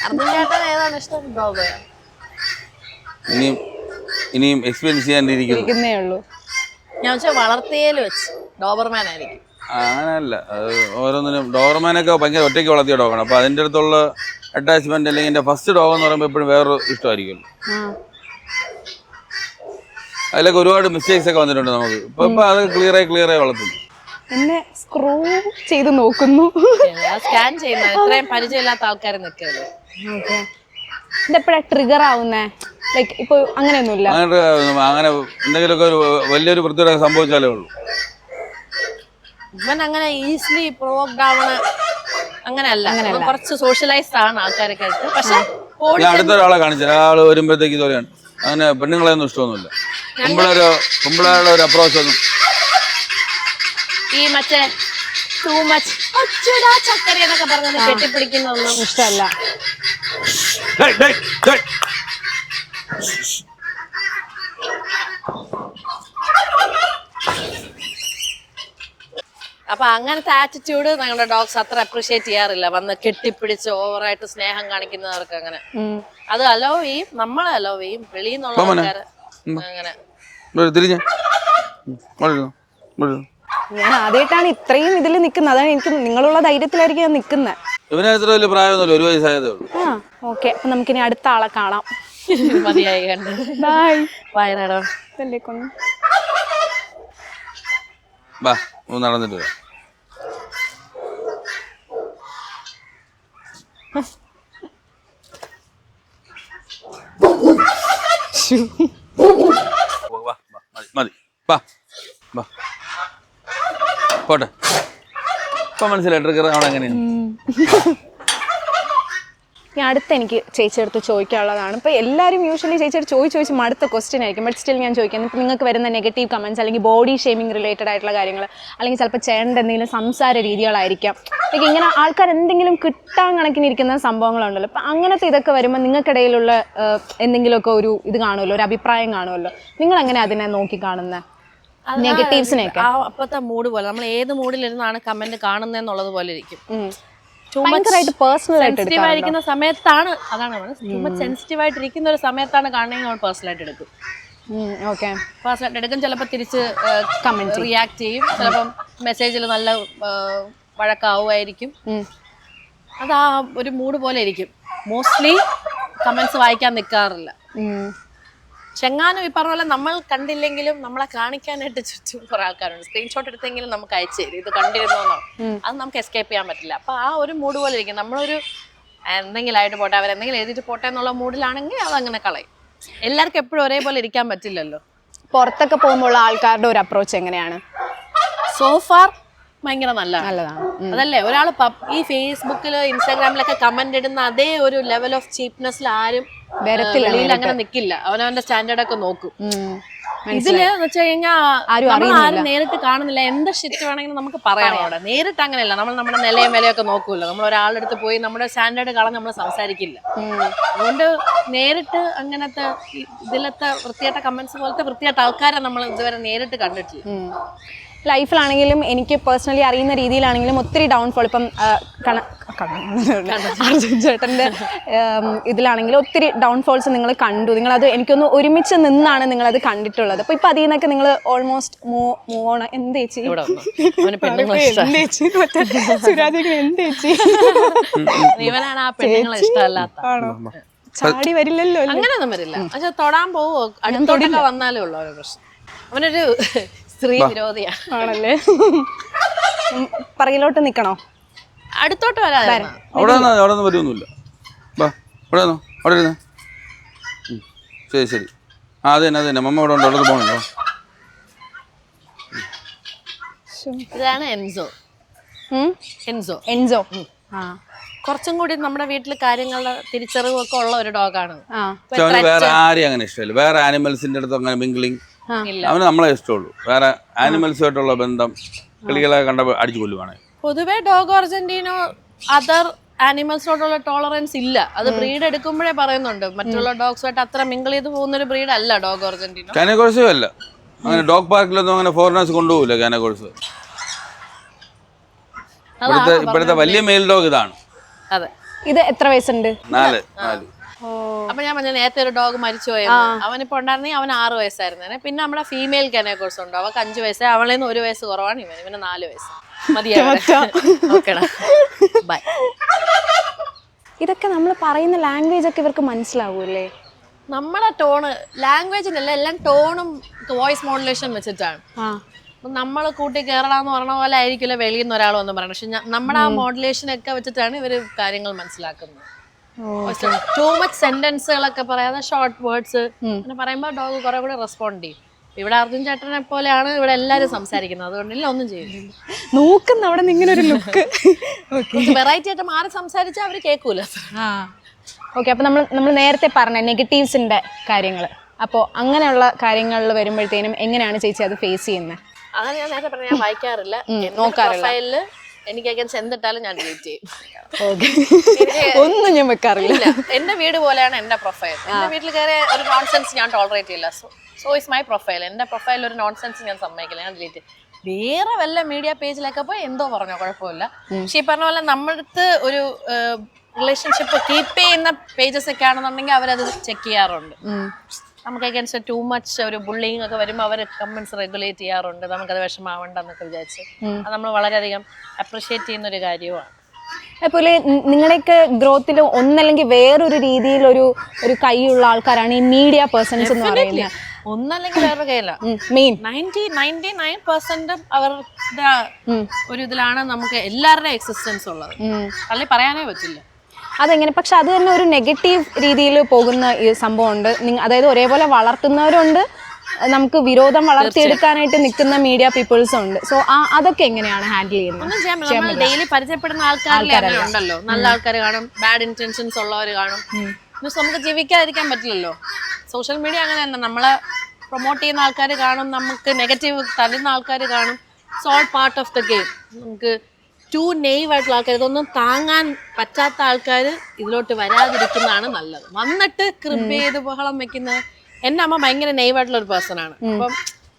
അർജുൻ ചേട്ടൻ ഏതാണ് ഇഷ്ടം? ഡോഗ്. ഇനിയും എക്സ്പീരിയൻസ് ചെയ്യാണ്ടിരിക്കുന്നേ ഉള്ളൂ. ഞാൻ വെച്ചാൽ വളർത്തിയേല് വെച്ച് ഡോബർമാൻ ആയിരിക്കും. അങ്ങനെയല്ല, ഓരോന്നിനും ഡോബർമാനൊക്കെ ഭയങ്കര ഒറ്റയ്ക്ക് വളർത്തിയ ഡോഗാണ്. അപ്പൊ അതിന്റെ അടുത്തുള്ള അറ്റാച്ച്മെന്റ് അല്ലെങ്കിൽ എന്റെ ഫസ്റ്റ് ഡോഗ് എന്ന് പറയുമ്പോൾ എപ്പോഴും വേറൊരു ഇഷ്ടമായിരിക്കുമല്ലോ. അതിലൊക്കെ ഒരുപാട് മിസ്റ്റേക്സ് ഒക്കെ വന്നിട്ടുണ്ട് നമുക്ക്. ഇപ്പൊ അത് ക്ലിയറായി വളർത്തുന്നു. എന്നെ സ്ക്രൂ ചെയ്ത് നോക്കുന്നു, സ്കാൻ ചെയ്യുന്ന ഇത്രയും പരിചയമില്ലാത്ത ആൾക്കാർ നിൽക്കരുത്. ഇതെപ്പോഴാ ട്രിഗർ ആവുന്നേ? ലൈക്ക് ഇപ്പൊ അങ്ങനെയൊന്നുമില്ല. അങ്ങനെ എന്തെങ്കിലുമൊക്കെ ഒരു വലിയൊരു വൃത്തിയുടെ സംഭവിച്ചാലേ ഉള്ളൂ. ഇവൻ അങ്ങനെ ഈസിലി പ്രൊവോക്ഡ് ആവണ അങ്ങനെയല്ല. കുറച്ച് സോഷ്യലൈസ്ഡ് ആണ് ആൾക്കാരൊക്കെ ആയിട്ട്. പക്ഷെ ഞാൻ അടുത്തൊരാളെ കാണിച്ചു, ഒരാള് വരുമ്പോഴത്തേക്ക് ഇതുപോലെയാണ് അങ്ങനെ പെണ്ണുങ്ങളെ ഒന്നും ഇഷ്ടമൊന്നുമില്ല. കുമ്പിളയുടെ ഒരു അപ്രോച്ച് ഒന്നും ഈ മറ്റേ ടൂ മച്ച് ചക്കര എന്നൊക്കെ പറഞ്ഞത് കെട്ടിപ്പിടിക്കുന്നൊന്നും ഇഷ്ടമല്ല. അപ്പൊ അങ്ങനത്തെ ആറ്റിറ്റ്യൂഡ് ഞങ്ങളുടെ ഡോഗ്സ് അത്ര അപ്രീഷിയേറ്റ് ചെയ്യാറില്ല. വന്ന് കെട്ടിപ്പിടിച്ച് ഓവറായിട്ട് സ്നേഹം കാണിക്കുന്നവർക്ക് അങ്ങനെ അത് അലോ ചെയ്യും, നമ്മളെ അലോ ചെയ്യും. വെളിയിൽ നിന്നുള്ള ആൾക്കാര് അങ്ങനെ തിരിഞ്ഞ ഞാൻ ആദ്യമായിട്ടാണ് ഇത്രയും ഇതിൽ നിൽക്കുന്നത്. അതാണ് എനിക്ക് നിങ്ങളുള്ള ധൈര്യത്തിലായിരിക്കും ഞാൻ നിൽക്കുന്നത്. ഇവനെ അത്ര വലിയ പ്രായമൊന്നുമില്ല, 1 വയസ്സായതേ ഉള്ളൂ. ആ ഓക്കെ, അപ്പൊ നമുക്കിനി അടുത്ത ആളെ കാണാം. മതിയായി കണ്ട് ബൈ. വയനാടോ ഇതല്ലേ കൊണ്ട് വാ ഒന്ന് നടന്നിട്ട് വരാം. മതി വാ വാ പോട്ടെ. ഇപ്പൊ മനസ്സിലായി ട്രിഗർ അവിടെ എങ്ങനെയാണ്. ഞാൻ അടുത്ത എനിക്ക് ചേച്ചിയെടുത്ത് ചോദിക്കാനുള്ളതാണ്. ഇപ്പോൾ എല്ലാവരും യൂഷ്വലി ചേച്ചിയോട് ചോദിച്ച് മടുത്ത ക്വസ്റ്റ്യൻ ആയിരിക്കും. ബട്ട് സ്റ്റിൽ ഞാൻ ചോദിക്കുന്നത്, ഇപ്പോൾ നിങ്ങൾക്ക് വരുന്ന നെഗറ്റീവ് കമൻറ്റ്സ് അല്ലെങ്കിൽ ബോഡി ഷേമിങ് റിലേറ്റഡ് ആയിട്ടുള്ള കാര്യങ്ങൾ, അല്ലെങ്കിൽ ചിലപ്പോൾ ചേട്ടൻ്റെ എന്തെങ്കിലും സംസാര രീതികളായിരിക്കാം, ലൈക്ക് ഇങ്ങനെ ആൾക്കാർ എന്തെങ്കിലും കിട്ടാൻ കണക്കിനിരിക്കുന്ന സംഭവങ്ങളുണ്ടല്ലോ. അപ്പം അങ്ങനത്തെ ഇതൊക്കെ വരുമ്പോൾ നിങ്ങൾക്കിടയിലുള്ള എന്തെങ്കിലുമൊക്കെ ഒരു ഇത് കാണുമല്ലോ, ഒരു അഭിപ്രായം കാണുമല്ലോ. നിങ്ങൾ എങ്ങനെ അതിനെ നോക്കി കാണുന്നത്? നെഗറ്റീവ്സിനെയൊക്കെ അപ്പത്തെ മൂഡ് പോലെ, നമ്മൾ ഏത് മൂഡിലിരുന്നാണ് കമന്റ് കാണുന്നതെന്നുള്ളത് പോലെ ഇരിക്കും. ഭയങ്കരമായിട്ട് പേഴ്സണൽ ആയിട്ട് സെൻസിറ്റീവ് ആയിരിക്കുന്ന സമയത്താണ്, അതാണ് സെൻസിറ്റീവ് ആയിട്ടിരിക്കുന്ന ഒരു സമയത്താണ് കാണണമെങ്കിൽ നമ്മൾ പേഴ്സണലായിട്ട് എടുക്കും. ഓക്കെ, പേഴ്സണലായിട്ട് എടുക്കും. ചിലപ്പോൾ തിരിച്ച് കമന്റ് റിയാക്ട് ചെയ്യും, ചിലപ്പം മെസ്സേജിൽ നല്ല വഴക്കാവുമായിരിക്കും. അത് ആ ഒരു മൂഡ് പോലെ ഇരിക്കും. മോസ്റ്റ്ലി കമന്റ്സ് വായിക്കാൻ നിൽക്കാറില്ല. ചെങ്ങാനും ഈ പറഞ്ഞ പോലെ നമ്മൾ കണ്ടില്ലെങ്കിലും നമ്മളെ കാണിക്കാനായിട്ട് ചുറ്റും കുറെ ആൾക്കാരുണ്ട്. സ്ക്രീൻഷോട്ട് എടുത്തെങ്കിലും നമുക്ക് അയച്ചു തരും, ഇത് കണ്ടിരുന്നോന്നോ. അത് നമുക്ക് എസ്കേപ്പ് ചെയ്യാൻ പറ്റില്ല. അപ്പൊ ആ ഒരു മൂഡ് പോലെ ഇരിക്കും. നമ്മളൊരു എന്തെങ്കിലും ആയിട്ട് പോട്ടെ, അവരെന്തെങ്കിലും എഴുതിയിട്ട് പോട്ടെ എന്നുള്ള മൂഡിലാണെങ്കിൽ അതങ്ങനെ കളയും. എല്ലാവർക്കും എപ്പോഴും ഒരേപോലെ ഇരിക്കാൻ പറ്റില്ലല്ലോ. പുറത്തൊക്കെ പോകുമ്പോൾ ആൾക്കാരുടെ ഒരു അപ്രോച്ച് എങ്ങനെയാണ്? സോഫാർ ഭയങ്കര നല്ലതാണ്. അതല്ലേ, ഒരാൾ ഈ ഫേസ്ബുക്കിൽ ഇൻസ്റ്റാഗ്രാമിലൊക്കെ കമന്റ് ഇടുന്ന അതേ ഒരു ലെവൽ ഓഫ് ചീപ്നെസ്സിൽ ആരും വെളിയിൽ അങ്ങനെ നിക്കില്ല. അവനവന്റെ സ്റ്റാൻഡേർഡ് ഒക്കെ നോക്കും. ഇതില് വെച്ച് കഴിഞ്ഞാൽ ആരും നേരിട്ട് കാണുന്നില്ല. എന്ത് ഷിറ്റ് വേണമെങ്കിലും നമുക്ക് പറയാം. അവിടെ നേരിട്ട് അങ്ങനെയല്ല, നമ്മൾ നമ്മുടെ നിലയും വിലയൊക്കെ നോക്കൂല്ലോ. നമ്മൾ ഒരാളുടെ അടുത്ത് പോയി നമ്മുടെ സ്റ്റാൻഡേർഡ് കളഞ്ഞ് നമ്മൾ സംസാരിക്കില്ല. അതുകൊണ്ട് നേരിട്ട് അങ്ങനത്തെ ഇതിലത്തെ വൃത്തിയായിട്ട കമന്റ്സ് പോലത്തെ വൃത്തിയായിട്ട ആൾക്കാരെ നമ്മൾ ഇതുവരെ നേരിട്ട് കണ്ടിട്ടില്ല. ലൈഫിലാണെങ്കിലും എനിക്ക് പേഴ്സണലി അറിയുന്ന രീതിയിലാണെങ്കിലും ഒത്തിരി ഡൗൺഫോൾ, ഇപ്പം അർജുൻ ചേട്ടൻ്റെ ഇതിലാണെങ്കിലും ഒത്തിരി ഡൗൺഫോൾസ് നിങ്ങൾ കണ്ടു. നിങ്ങളത് എനിക്കൊന്ന് ഒരുമിച്ച് നിന്നാണ് നിങ്ങളത് കണ്ടിട്ടുള്ളത്. അപ്പോൾ ഇപ്പം അതിൽ നിന്നൊക്കെ നിങ്ങൾ ഓൾമോസ്റ്റ് മൂവ് ഓൺ. എന്തേച്ചി സുരാജേട്ടൻ എന്തേച്ചി ഇവനാണ് ആ പെണ്ണുങ്ങളെ ഇഷ്ടമല്ലാത്ത. ചാടി വരില്ലല്ലോ, അങ്ങനെയൊന്നും വരില്ല. പക്ഷെ തൊടാൻ പോവോ, അടുത്തോട്ടൊക്കെ വന്നാലേ ഉള്ളൂ ഒരു പ്രശ്നം. അവനൊരു സ്ത്രീ വിരോധിയാണ്. ആണല്ലേ? പറയിലോട്ട് നിക്കണോ? അടുത്തോട്ട് വരാതെ അവിടെ ഒന്നും വരുമൊന്നുമില്ല. അവിടെ ഇരുന്ന് ശരി ശരി. ആ അത് തന്നെ മമ്മ ഇവിടെ ഉണ്ട്, അവിടെ പോകണല്ലോ. ഇതാണ് എൻസോ. എൻസോ എൻസോ കുറച്ചും കൂടി നമ്മുടെ വീട്ടിൽ കാര്യങ്ങളുടെ തിരിച്ചറിവൊക്കെ ഉള്ള ഒരു ഡോഗാണ്. വേറെ ആരെയും അങ്ങനെ ഇഷ്ടമില്ല. വേറെ ആനിമൽസിന്റെ അടുത്ത് അങ്ങനെ മിംഗ്ലിങ് അവന് നമ്മളെ ഇഷ്ടമുള്ളൂ. വേറെ ആനിമൽസുമായിട്ടുള്ള ബന്ധം കിളികളെ കണ്ട അടിച്ചു കൊല്ലുവാണ്. പൊതുവെ ഡോഗ് അർജന്റീനോ അതർ ആനിമൽസിനോടുള്ള ടോളറൻസ് ഇല്ല. അത് ബ്രീഡ് എടുക്കുമ്പോഴേ പറയുന്നുണ്ട്, മറ്റുള്ള ഡോഗ്സുമായിട്ട് അത്ര മിങ്കിൾ ചെയ്ത് പോകുന്ന ഒരു ബ്രീഡ് അല്ല ഡോഗ് അർജന്റീനോ. കാനഗോഴ്സും അല്ല. അങ്ങനെ ഡോഗ് പാർക്കിലൊന്നും അങ്ങനെ ഫോറിനേഴ്സ് കൊണ്ടുപോകില്ല കാനഗോഴ്സ്. ഇപ്പോഴത്തെ വലിയ മെയിൽ ഡോഗ് ഇതാണ്. അതെ. ഇത് എത്ര വയസ്സുണ്ട്? 4. അപ്പൊ ഞാൻ പറഞ്ഞ നേരത്തെ ഒരു ഡോഗ് മരിച്ചു പോയത്, അവനിപ്പോ ഉണ്ടായിരുന്നെങ്കിൽ അവന് 6 വയസ്സായിരുന്നു. പിന്നെ നമ്മുടെ ഫീമെയിൽ കാനഗോഴ്സ് ഉണ്ട്, അവൾക്ക് 5 വയസ്സ്. അവളിൽ നിന്ന് 1 വയസ്സ് കുറവാണ് ഇവന് 4 വയസ്സ്. ബൈ. ഇതൊക്കെ നമ്മൾ പറയുന്ന ലാംഗ്വേജ് ഒക്കെ ഇവർക്ക് മനസ്സിലാവൂല്ലേ? നമ്മളെ ടോണ് ലാംഗ്വേജിനല്ല, എല്ലാം ടോണും വോയിസ് മോഡുലേഷൻ വെച്ചിട്ടാണ്. നമ്മൾ കൂട്ടി കയറണമെന്ന് പറഞ്ഞ പോലെ ആയിരിക്കില്ല വെളിയിൽ നിന്ന് ഒരാൾ വന്ന് പറയണം. പക്ഷെ നമ്മുടെ ആ മോഡുലേഷൻ ഒക്കെ വെച്ചിട്ടാണ് ഇവര് കാര്യങ്ങൾ മനസ്സിലാക്കുന്നത്. ടൂ മച്ച് സെന്റൻസുകളൊക്കെ പറയാതെ ഷോർട്ട് വേർഡ്സ് അങ്ങനെ പറയുമ്പോൾ ഡോഗ് കുറെ കൂടെ റെസ്പോണ്ട് ചെയ്യും. ഇവിടെ അർജുൻ ചേട്ടനെ പോലെയാണ് ഇവിടെ എല്ലാരും സംസാരിക്കുന്നത്, അതുകൊണ്ടില്ല ഒന്നും ചെയ്യും. നോക്കുന്ന അവിടെ നിന്ന് ഇങ്ങനെ ഒരു ലുക്ക് വെറൈറ്റി ആയിട്ട് മാറി സംസാരിച്ചാൽ അവര് കേൾക്കൂല. ഓക്കെ, അപ്പൊ നമ്മൾ നേരത്തെ പറഞ്ഞ നെഗറ്റീവ്സിന്റെ കാര്യങ്ങൾ അപ്പോൾ അങ്ങനെയുള്ള കാര്യങ്ങളിൽ വരുമ്പോഴത്തേനും എങ്ങനെയാണ് ചേച്ചി അത് ഫേസ് ചെയ്യുന്നത്? അങ്ങനെ ഞാൻ നേരത്തെ പറഞ്ഞ ഞാൻ വായിക്കാറില്ല, നോക്കാറില്ല. പ്രൊഫൈലില് എനിക്ക് അഗൻസ്റ്റ് എന്തിട്ടാലും ഞാൻ ഡിലീറ്റ് ചെയ്യും. ഒന്നും ഞാൻ വെക്കാറില്ല. എന്റെ വീട് പോലെയാണ് എന്റെ പ്രൊഫൈൽ. എന്റെ വീട്ടിൽ കയറിയ ഒരു നോൺസെൻസ് ഞാൻ ടോളറേറ്റ് ചെയ്യില്ല. So is my profile. എന്റെ പ്രൊഫൈലിൽ ഒരു നോൺസെൻസ് ഞാൻ സമ്മതിക്കില്ല, ഞാൻ ഡിലീറ്റ് ചെയ്യും. വേറെ വല്ല മീഡിയ പേജിലൊക്കെ പോയി എന്തോ പറഞ്ഞോ കുഴപ്പമില്ല. പക്ഷെ ഈ പറഞ്ഞ പോലെ നമ്മളടുത്ത് ഒരു റിലേഷൻഷിപ്പ് കീപ്പ് ചെയ്യുന്ന പേജസ് ഒക്കെ ആണെന്നുണ്ടെങ്കിൽ അവരത് ചെക്ക് ചെയ്യാറുണ്ട്. നമുക്ക് അഗൻസ്റ്റ് ടു മച്ച് ഒരു ബുള്ളിങ് ഒക്കെ വരുമ്പോൾ അവർ കമന്റ്സ് റെഗുലേറ്റ് ചെയ്യാറുണ്ട്. നമുക്കത് വിഷമാവണ്ടെന്നൊക്കെ വിചാരിച്ച് അത് നമ്മൾ വളരെയധികം അപ്രിഷിയേറ്റ് ചെയ്യുന്ന ഒരു കാര്യമാണ്. അതുപോലെ നിങ്ങളുടെയൊക്കെ ഗ്രോത്തിൽ ഒന്നല്ലെങ്കിൽ വേറൊരു രീതിയിൽ ഒരു കൈയുള്ള ആൾക്കാരാണ് ഈ മീഡിയ പേഴ്സൺസ് എന്ന് പറയുന്നത്. ഒന്നല്ലെങ്കിൽ വേറെ കയ്യില്ല, മെയിൻ 99% അവരുടെ ഒരു ഇതിലാണ് നമുക്ക് എല്ലാവരുടെയും എക്സിസ്റ്റൻസ് ഉള്ളത്. അല്ലെ പറയാനേ പറ്റില്ല. അതെങ്ങനെ? പക്ഷെ അത് തന്നെ ഒരു നെഗറ്റീവ് രീതിയിൽ പോകുന്ന ഈ സംഭവമുണ്ട്. അതായത് ഒരേപോലെ വളർത്തുന്നവരുണ്ട്, നമുക്ക് വിരോധം വളർത്തിയെടുക്കാനായിട്ട് നിൽക്കുന്ന മീഡിയ പീപ്പിൾസും ഉണ്ട്. സോ അതൊക്കെ എങ്ങനെയാണ് ഹാൻഡിൽ ചെയ്യുന്നത്? ഒന്നും ചെയ്യാൻ പറ്റില്ല. നമ്മൾ ഡെയിലി പരിചയപ്പെടുന്ന ആൾക്കാരിൽ ഉണ്ടല്ലോ, നല്ല ആൾക്കാർ കാണും, ബാഡ് ഇന്റൻഷൻസ് ഉള്ളവർ കാണും. നമുക്ക് ജീവിക്കാതിരിക്കാൻ പറ്റില്ലല്ലോ. സോഷ്യൽ മീഡിയ അങ്ങനെ തന്നെ, നമ്മളെ പ്രൊമോട്ട് ചെയ്യുന്ന ആൾക്കാർ കാണും, നമുക്ക് നെഗറ്റീവ് തരുന്ന ആൾക്കാർ കാണും. It's all part of the game. നമുക്ക് ടു നെയ്വ് ആയിട്ടുള്ള ആൾക്കാർ, ഇതൊന്നും താങ്ങാൻ പറ്റാത്ത ആൾക്കാർ ഇതിലോട്ട് വരാതിരിക്കുന്നതാണ് നല്ലത്. വന്നിട്ട് ക്രിബ് ചെയ്ത് ബഹളം വെക്കുന്ന എൻ്റെ അമ്മ ഭയങ്കര നെയ്വായിട്ടുള്ള ഒരു പേഴ്സൺ ആണ്. അപ്പം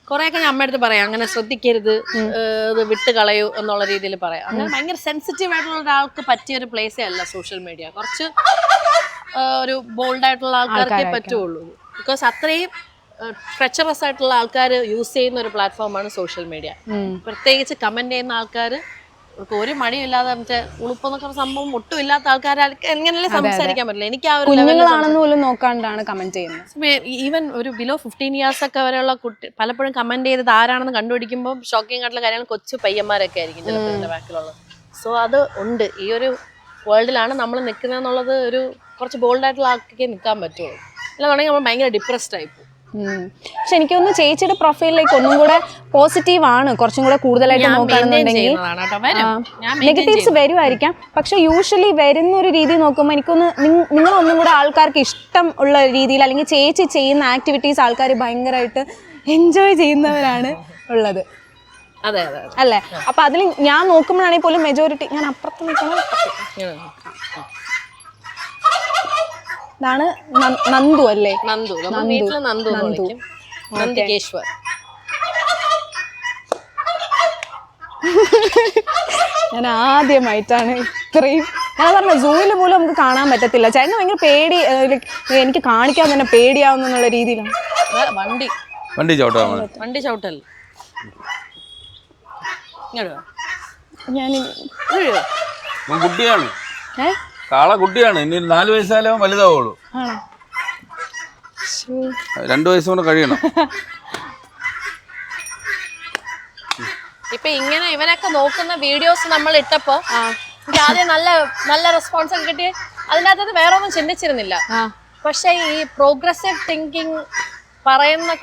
കുറെയൊക്കെ ഞാൻ അമ്മയുടെ അടുത്ത് പറയാം, അങ്ങനെ ശ്രദ്ധിക്കരുത്, ഇത് വിട്ട് കളയൂ എന്നുള്ള രീതിയിൽ പറയാം. അങ്ങനെ ഭയങ്കര സെൻസിറ്റീവ് ആയിട്ടുള്ള ഒരാൾക്ക് പറ്റിയ ഒരു പ്ലേസേ അല്ല സോഷ്യൽ മീഡിയ. കുറച്ച് ഒരു ബോൾഡ് ആയിട്ടുള്ള ആൾക്കാർക്കേ പറ്റുള്ളൂ. ബിക്കോസ് അത്രയും ട്രെച്ചറസ് ആയിട്ടുള്ള ആൾക്കാർ യൂസ് ചെയ്യുന്ന ഒരു പ്ലാറ്റ്ഫോമാണ് സോഷ്യൽ മീഡിയ. പ്രത്യേകിച്ച് കമന്റ് ചെയ്യുന്ന ആൾക്കാർ ഒരു മടിയില്ലാതെ മറ്റേ ഉളുപ്പെന്നൊക്കെ സംഭവം ഒട്ടും ഇല്ലാത്ത ആൾക്കാർ എങ്ങനെയല്ലേ സംസാരിക്കാൻ പറ്റില്ല. എനിക്ക് ആ ഒരു കുഞ്ഞുങ്ങളാണെന്ന് പോലും നോക്കാണ്ടാണ് കമന്റ് ചെയ്യുന്നത്. ഈവൻ ഒരു ബിലോ 15 years ഒക്കെ വരെയുള്ള കുട്ടി പലപ്പോഴും കമന്റ് ചെയ്തത് ആരാണെന്ന് കണ്ടുപിടിക്കുമ്പോൾ ഷോക്കിംഗ് ആയിട്ടുള്ള കാര്യങ്ങൾ കൊച്ചു പയ്യന്മാരൊക്കെ ആയിരിക്കും ചിലപ്പോൾ ഇതിന്റെ ബാക്കിലുള്ളത്. സോ അത് ഉണ്ട്. ഈ ഒരു വേൾഡിലാണ് നമ്മൾ നിൽക്കുന്നത് എന്നുള്ളത് ഒരു കുറച്ച് ബോൾഡ് ആയിട്ടുള്ള ആൾക്കൊക്കെ നിൽക്കാൻ പറ്റുള്ളൂ. അല്ലാന്നുണ്ടെങ്കിൽ നമ്മൾ ഭയങ്കര ഡിപ്രസ്ഡ് ആയിപ്പോകും. പക്ഷെ എനിക്ക് തോന്നുന്നു ചേച്ചിയുടെ പ്രൊഫൈലിലേക്ക് ഒന്നും കൂടെ പോസിറ്റീവ് ആണ്, കുറച്ചും കൂടെ കൂടുതലായിട്ട് നോക്കുകയാണെന്നുണ്ടെങ്കിൽ നെഗറ്റീവ്സ് വരുമായിരിക്കാം. പക്ഷെ യൂഷ്വലി വരുന്ന ഒരു രീതി നോക്കുമ്പോൾ എനിക്കൊന്ന് നിങ്ങളൊന്നും കൂടെ ആൾക്കാർക്ക് ഇഷ്ടം ഉള്ള രീതിയിൽ, അല്ലെങ്കിൽ ചേച്ചി ചെയ്യുന്ന ആക്ടിവിറ്റീസ് ആൾക്കാർ ഭയങ്കരമായിട്ട് എൻജോയ് ചെയ്യുന്നവരാണ് ഉള്ളത്. അതെ അതെ അല്ലേ? അപ്പൊ അതിൽ ഞാൻ നോക്കുമ്പോഴാണെങ്കിൽ പോലും മെജോറിറ്റി ഞാൻ അപ്പുറത്ത് നിൽക്കണം. ഇതാണ് നന്ദു അല്ലേ? നന്ദു, വീട്ടില് നന്ദു നന്ദികേശ്വർ. ഞാൻ ആദ്യമായിട്ടാണ് ഇത്രയും, ഞാൻ പറഞ്ഞ സൂവിൽ പോലും നമുക്ക് കാണാൻ പറ്റത്തില്ല. ചേട്ടന് ഭയങ്കര പേടി, എനിക്ക് കാണിക്കാൻ തന്നെ പേടിയാവുന്നുള്ള രീതിയിലാണ്. വണ്ടി ചവിട്ടൽ ഞാൻ കുട്ടിയാണ്, കാള കുട്ടിയാണ്. ഇനി 4 വയസ്സായാലും വലുതാവുള്ളൂ. 2 വയസ്സ് കൊണ്ട് കഴിയണം. ഇപ്പൊ ഇങ്ങനെ ഇവരൊക്കെ നോക്കുന്ന വീഡിയോസ് നമ്മൾ ഇട്ടപ്പോ എനിക്ക് ആദ്യം നല്ല റെസ്പോൺസ് ഒക്കെ കിട്ടി. അതിനകത്ത് വേറെ ഒന്നും ചിന്തിച്ചിരുന്നില്ല. പക്ഷെ ഈ പ്രോഗ്രസീവ് തിങ്കിങ് പറയുന്ന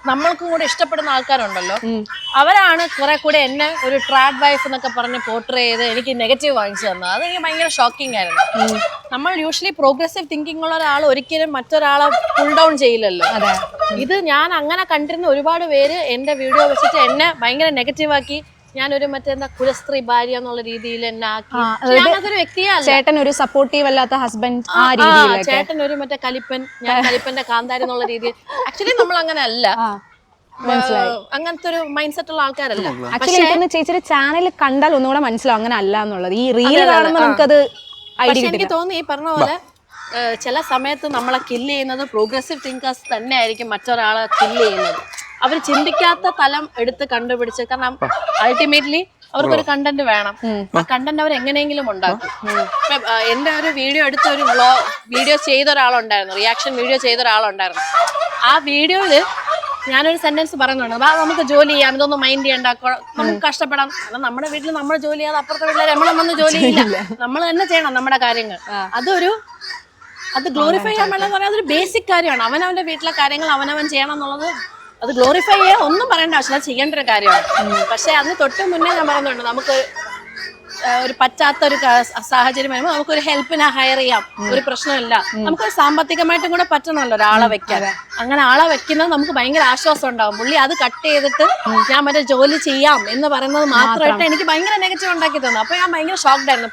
നമ്മൾക്കും കൂടെ ഇഷ്ടപ്പെടുന്ന ആൾക്കാരുണ്ടല്ലോ, അവരാണ് കുറെ കൂടെ എന്നെ ഒരു ട്രാഡ് വൈഫ് എന്നൊക്കെ പറഞ്ഞ് പോർട്രേ ചെയ്ത് എനിക്ക് നെഗറ്റീവ് വാങ്ങിച്ചു തന്നത്. അത് എനിക്ക് ഭയങ്കര ഷോക്കിംഗ് ആയിരുന്നു. നമ്മൾ യൂഷ്വലി പ്രോഗ്രസീവ് തിങ്കിങ് ഉള്ള ഒരാൾ ഒരിക്കലും മറ്റൊരാളെ പുൾ ഡൗൺ ചെയ്യില്ലല്ലോ. ഇത് ഞാൻ അങ്ങനെ കണ്ടിരുന്ന ഒരുപാട് പേര് എന്റെ വീഡിയോ വെച്ചിട്ട് എന്നെ ഭയങ്കര നെഗറ്റീവ് ആക്കി, ഞാനൊരു മറ്റെന്താ കുലസ്ത്രീ ഭാര്യ എന്നുള്ള രീതിയിൽ എന്നെ ആക്കി. ഞാനതൊരു വ്യക്തിയല്ല. ചേട്ടൻ ഒരു സപ്പോർട്ടീവ് അല്ലാത്ത ഹസ്ബൻഡ്, ആ രീതിയിൽ ചേട്ടൻ ഒരു മറ്റേ കലിപ്പൻ, ഞാൻ കലിപ്പന്റെ കാന്താരി എന്നുള്ള രീതിയിൽ. ആക്ച്വലി നമ്മൾ അങ്ങനെ അല്ല, അങ്ങനത്തെ ഒരു മൈൻഡ് സെറ്റ് ഉള്ള ആൾക്കാരല്ല. ആക്ച്വലി ചേച്ചിയുടെ ചാനൽ കണ്ടാൽ ഒന്നുകൂടെ മനസ്സിലാവും അങ്ങനെ അല്ല എന്നുള്ളത്. ഈ റീൽ കാണുമ്പോൾ നമുക്കത് ഐഡിയ. എനിക്ക് തോന്നി ഈ പറഞ്ഞ പോലെ ചില സമയത്ത് നമ്മളെ കില്ല് ചെയ്യുന്നത് പ്രോഗ്രസീവ് തിങ്കേഴ്സ് തന്നെ ആയിരിക്കും മറ്റൊരാളെ കില്ല് ചെയ്യുന്നത്. അവർ ചിന്തിക്കാത്ത തലം എടുത്ത് കണ്ടുപിടിച്ച്, കാരണം അൾട്ടിമേറ്റ്ലി അവർക്കൊരു കണ്ടന്റ് വേണം. ആ കണ്ടന്റ് അവർ എങ്ങനെയെങ്കിലും ഉണ്ടാക്കും. എന്റെ ഒരു വീഡിയോ എടുത്ത ഒരു വീഡിയോ ചെയ്ത ഒരാളുണ്ടായിരുന്നു, റിയാക്ഷൻ വീഡിയോ ചെയ്ത ഒരാളുണ്ടായിരുന്നു. ആ വീഡിയോയില് ഞാനൊരു സെന്റൻസ് പറയുന്നുണ്ട്, നമുക്ക് ജോലി ചെയ്യാം, ഇതൊന്നും മൈൻഡ് ചെയ്യണ്ട, നമുക്ക് കഷ്ടപ്പെടാം. കാരണം നമ്മുടെ വീട്ടിൽ നമ്മൾ ജോലി ചെയ്യാതെ അപ്പുറത്തെ വീട്ടിലെ രമണം വന്ന് ജോലി ചെയ്യില്ല, നമ്മൾ തന്നെ ചെയ്യണം നമ്മുടെ കാര്യങ്ങൾ. അത് ഗ്ലോറിഫൈ ചെയ്യാൻ വേണമെന്ന് പറയാൻ അതൊരു ബേസിക് കാര്യമാണ്. അവനവന്റെ വീട്ടിലെ കാര്യങ്ങൾ അവനവൻ ചെയ്യണം എന്നുള്ളത് അത് ഗ്ലോറിഫൈ ചെയ്യാൻ ഒന്നും പറയേണ്ട ആവശ്യമില്ല, ചെയ്യേണ്ട ഒരു കാര്യമാണ്. പക്ഷെ അതിന് തൊട്ട് മുന്നേ ഞാൻ പറയുന്നുണ്ട്, നമുക്ക് ഒരു പറ്റാത്ത ഒരു സാഹചര്യം വരുമ്പോൾ നമുക്കൊരു ഹെൽപ്പിനെ ഹയർ ചെയ്യാം, ഒരു പ്രശ്നമില്ല. നമുക്കൊരു സാമ്പത്തികമായിട്ടും കൂടെ പറ്റണമല്ലോ ഒരാളെ വെക്കാൻ. അങ്ങനെ ആളെ വെക്കുന്നത് നമുക്ക് ഭയങ്കര ആശ്വാസം ഉണ്ടാവും. പുള്ളി അത് കട്ട് ചെയ്തിട്ട് ഞാൻ മറ്റേ ജോലി ചെയ്യാം എന്ന് പറയുന്നത് മാത്രമായിട്ട് എനിക്ക് ഭയങ്കര നെഗറ്റീവ് ഉണ്ടാക്കി തന്നു. അപ്പൊ ഞാൻ ഭയങ്കര ഷോക്ക്ഡ് ആയിരുന്നു.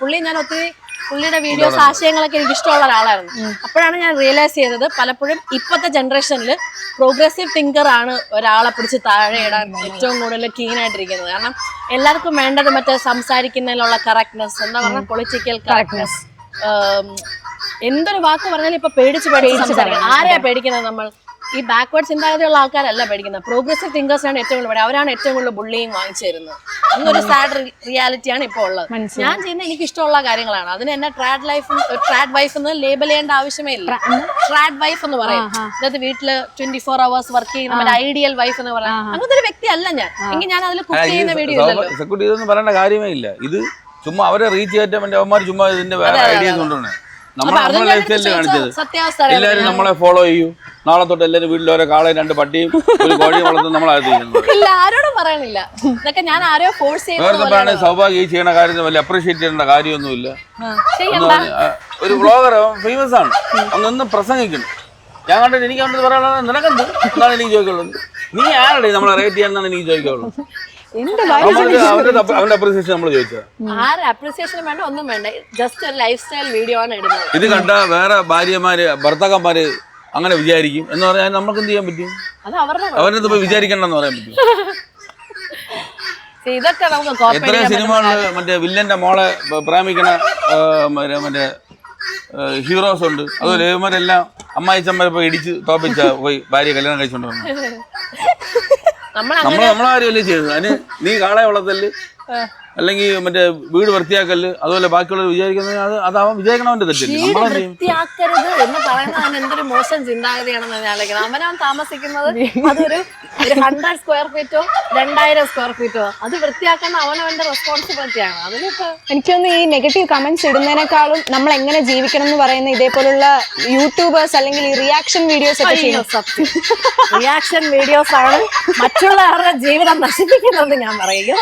പുള്ളിയുടെ വീഡിയോസ് ആശയങ്ങളൊക്കെ എനിക്ക് ഇഷ്ടമുള്ള ഒരാളായിരുന്നു. അപ്പോഴാണ് ഞാൻ റിയലൈസ് ചെയ്തത് പലപ്പോഴും ഇപ്പോഴത്തെ ജനറേഷനിൽ പ്രോഗ്രസീവ് തിങ്കർ ആണ് ഒരാളെ പിടിച്ച് താഴെ ഇടാൻ ഏറ്റവും കൂടുതൽ കീനായിട്ടിരിക്കുന്നത്. കാരണം എല്ലാവർക്കും വേണ്ടത് മറ്റേ സംസാരിക്കുന്നതിലുള്ള കറക്റ്റ്നെസ്, എന്താ പറഞ്ഞാൽ പൊളിറ്റിക്കൽ കറക്റ്റ്നെസ്. എന്തൊരു വാക്ക് പറഞ്ഞാലും ഇപ്പൊ പേടിച്ച് സംസാരിക്കണം. ആരെയാ പേടിക്കുന്നത്? നമ്മൾ ഈ ബാക്ക്വേർഡ് ചിന്താഗതിയുള്ള ആൾക്കാരല്ല പേടിക്കുന്നത്, പ്രോഗ്രസീവ് തിങ്കേഴ്സ് ആണ് ഏറ്റവും കൂടുതൽ. അവരാണ് ഏറ്റവും കൂടുതൽ ബുള്ളിങ് വാങ്ങിച്ചു തരുന്നത്. അങ്ങനൊരു സാഡ് റിയാലിറ്റിയാണ് ഇപ്പോൾ ഉള്ളത്. ഞാൻ ചെയ്യുന്ന എനിക്ക് ഇഷ്ടമുള്ള കാര്യങ്ങളാണ്. അതിന് എന്നെ ട്രാഡ് വൈഫ് എന്ന് ലേബൽ ചെയ്യേണ്ട ആവശ്യമേ ഇല്ല. ട്രാഡ് വൈഫ് എന്ന് പറയും. അതായത് വീട്ടില് 24 hours വർക്ക് ചെയ്യുന്ന ഒരു ഐഡിയൽ വൈഫ് എന്ന് പറയാം. അങ്ങനത്തെ ഒരു വ്യക്തി അല്ല ഞാൻ. എങ്കിൽ ഞാൻ അതിൽ കുക്ക് ചെയ്യുന്ന വീഡിയോ സെക്യൂരിറ്റി ഇതൊന്നും പറയേണ്ട കാര്യമേ ഇല്ല. ഇത് ചുമ്മാ അവരെ റീച്ച് ചെയ്യാൻ വേണ്ടി അവന്മാർ ചുമ്മാ ഇതിന്റെ വേറെ ഐഡിയാസ് കൊണ്ടുവരണേ. നമ്മളെ ലൈഫ് സ്റ്റൈലിൽ കാണിച്ചത് എല്ലാവരും നമ്മളെ ഫോളോ ചെയ്യൂ. നാളെ തൊട്ട് എല്ലാവരും വീട്ടിൽ ഓരോ കാളയും 2 പട്ടിയും ഒരു കോഴിയും വളർത്തും നമ്മളായിരുന്നു. ആരോടും പറയണില്ല. ഇതൊക്കെ ഞാൻ ആരോ ഫോഴ്സ് ചെയ്യുന്ന സൗഭാഗ്യം ചെയ്യണ കാര്യം വലിയ അപ്രീഷിയേറ്റ് ചെയ്യേണ്ട കാര്യമൊന്നുമില്ല. ഒരു വ്ളോഗർ ഫേമസ് ആണ്, ഒന്ന് പ്രസംഗിക്കണം. ഞാൻ കണ്ടിട്ട് എനിക്ക് കണ്ടത് പറയാനുള്ളത് നിനക്കെന്ത് എന്നാണ് എനിക്ക് ചോദിക്കുള്ളത്. നീ ആരുടെ നമ്മളെ റേറ്റ് ചെയ്യാന്നാണ് എനിക്ക് ചോദിക്കുള്ളൂ. അവന്റെ അപ്രീസിയേഷൻ നമ്മൾ ചോദിച്ചത്. അപ്രീസിയേഷൻ വേണ്ട, ഒന്നും വേണ്ട. ജസ്റ്റ് ഒരു ലൈഫ് സ്റ്റൈൽ വീഡിയോ ആണ് ഇടുന്നത്. ഇത് കണ്ട വേറെ ഭാര്യമാര് ഭർത്താക്കന്മാര് അങ്ങനെ വിചാരിക്കും എന്ന് പറഞ്ഞാൽ നമുക്ക് എന്ത് ചെയ്യാൻ പറ്റും? അവരെന്ത് പോയി വിചാരിക്കണ്ടെന്ന് പറയാൻ പറ്റും? എത്രയോ സിനിമകളില് മറ്റേ വില്ലന്റെ മോളെ പ്രേമിക്കണ മറ്റേ ഹീറോസ് ഉണ്ട്. അതുപോലെ ഇവന്മാരെല്ലാം അമ്മായിച്ചമ്മരെ പോയി ഇടിച്ച് തോപ്പിച്ച പോയി ഭാര്യ കല്യാണം കഴിച്ചോണ്ട് വന്നു. നമ്മളാരുമല്ലേ ചെയ്തത്. അതിന് നീ കാളെ വളർത്തല് അല്ലെങ്കിൽ മറ്റേ വീട് വൃത്തിയാക്കല് അതുപോലെ ബാക്കിയുള്ളവർ വിചാരിക്കുന്നത് അതാവാൻ വിചാരിക്കണവന്റെ തെറ്റില്ല. വൃത്തിയാക്കരുത് എന്ന് പറയുന്നത് എന്തൊരു മോശം ചിന്താഗതിയാണെന്ന് ഞാൻ ആലോചിക്കുന്നത്. അവനവൻ താമസിക്കുന്നത് അതൊരു 100 സ്ക്വയർ ഫീറ്റോ 2000 സ്ക്വയർ ഫീറ്റോ അത് വൃത്തിയാക്കുന്ന അവനവന്റെ റെസ്പോൺസിബിലിറ്റിയാണ്. അതിലിപ്പോ എനിക്കൊന്ന് ഈ നെഗറ്റീവ് കമന്റ്സ് ഇടുന്നതിനേക്കാളും നമ്മൾ എങ്ങനെ ജീവിക്കണം എന്ന് പറയുന്ന ഇതേപോലുള്ള യൂട്യൂബേഴ്സ് അല്ലെങ്കിൽ ഈ റിയാക്ഷൻ വീഡിയോസ് ഒക്കെ ചെയ്യുന്നത്. റിയാക്ഷൻ വീഡിയോസ് ആണ് മറ്റുള്ളവരുടെ ജീവിതം നശിപ്പിക്കുന്നത് ഞാൻ പറയുക.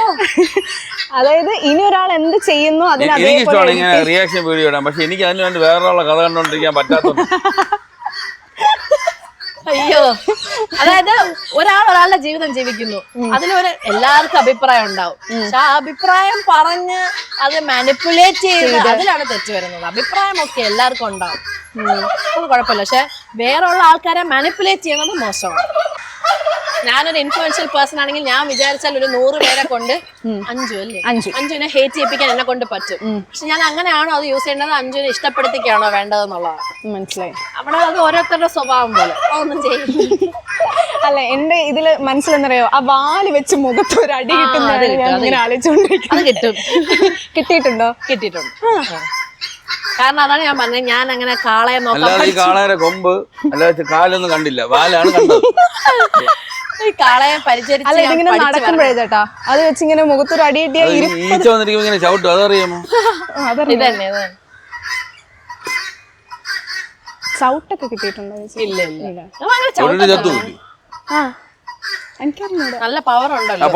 അതായത് ഇനി ഒരാൾ എന്ത് ചെയ്യുന്നു എനിക്കിഷ്ടമാണ് ഇങ്ങനെ റിയാക്ഷൻ വീഡിയോ ഇടാൻ. പക്ഷെ എനിക്ക് അതിന് വേണ്ടി വേറൊരാളെ കഥ കണ്ടോണ്ടിരിക്കാൻ പറ്റാത്ത. അയ്യോ, അതായത് ഒരാളുടെ ജീവിതം ജീവിക്കുന്നു, അതിലൊരു എല്ലാവർക്കും അഭിപ്രായം ഉണ്ടാവും. പക്ഷെ ആ അഭിപ്രായം പറഞ്ഞ് അത് മാനിപ്പുലേറ്റ് ചെയ്ത് അതിലാണ് തെറ്റ് വരുന്നത്. അഭിപ്രായം ഒക്കെ എല്ലാവർക്കും ഉണ്ടാവും, അത് കുഴപ്പമില്ല. പക്ഷെ വേറെ ആൾക്കാരെ മാനിപ്പുലേറ്റ് ചെയ്യുന്നത് മോശമാണ്. ഞാനൊരു ഇൻഫ്ലുവൻഷ്യൽ പേഴ്സൺ ആണെങ്കിൽ ഞാൻ വിചാരിച്ചാൽ ഒരു 100 പേരെ കൊണ്ട് അഞ്ജുവിനെ ഹേറ്റ് ചെയ്യിപ്പിക്കാൻ എന്നെ കൊണ്ട് പറ്റും. പക്ഷെ ഞാൻ അങ്ങനെയാണോ അത് യൂസ് ചെയ്യേണ്ടത്, അഞ്ജുവിനെ ഇഷ്ടപ്പെടുത്തിക്കാണോ വേണ്ടതെന്നുള്ളതാണ്. മനസ്സിലായി. അവിടെ അത് ഓരോരുത്തരുടെ സ്വഭാവം പോലെ ഒന്നും ചെയ്യും. അല്ല, എന്റെ ഇതില് മനസ്സിലെന്നറിയോ, ആ വാല് വെച്ച് മുഖത്ത് ഒരു അടി കിട്ടുന്ന ആലോചിച്ചോണ്ടിരിക്കും. കിട്ടിയിട്ടുണ്ടോ? കിട്ടിയിട്ടുണ്ട്. കാരണം അതാണ് ഞാൻ പറഞ്ഞത്, ഞാൻ അങ്ങനെ കാളയെ നോക്കാം. ഈ കാളയുടെ കൊമ്പ് അല്ലാതെ കാലൊന്നും കണ്ടില്ല, വാലാണ് കണ്ടത്. ഈ കാളയെ പരിചരിച്ച് ഇങ്ങനെ നടക്കുമ്പോഴേ ചേട്ടാ അത് വെച്ചിങ്ങനെ മുഖത്തൊരു അടി കിട്ടിയ ഈച്ച വന്നിരിക്കുമ്പോ ഇങ്ങനെ ചവിട്ടും, അതറിയാമോ? ഇതന്നെ ചവിട്ടൊക്കെ കിട്ടിയിട്ടുണ്ടോ? ഇല്ല ഇല്ല, എനിക്കറിഞ്ഞൂടാ. നല്ല പവർ ഉണ്ടല്ലോ.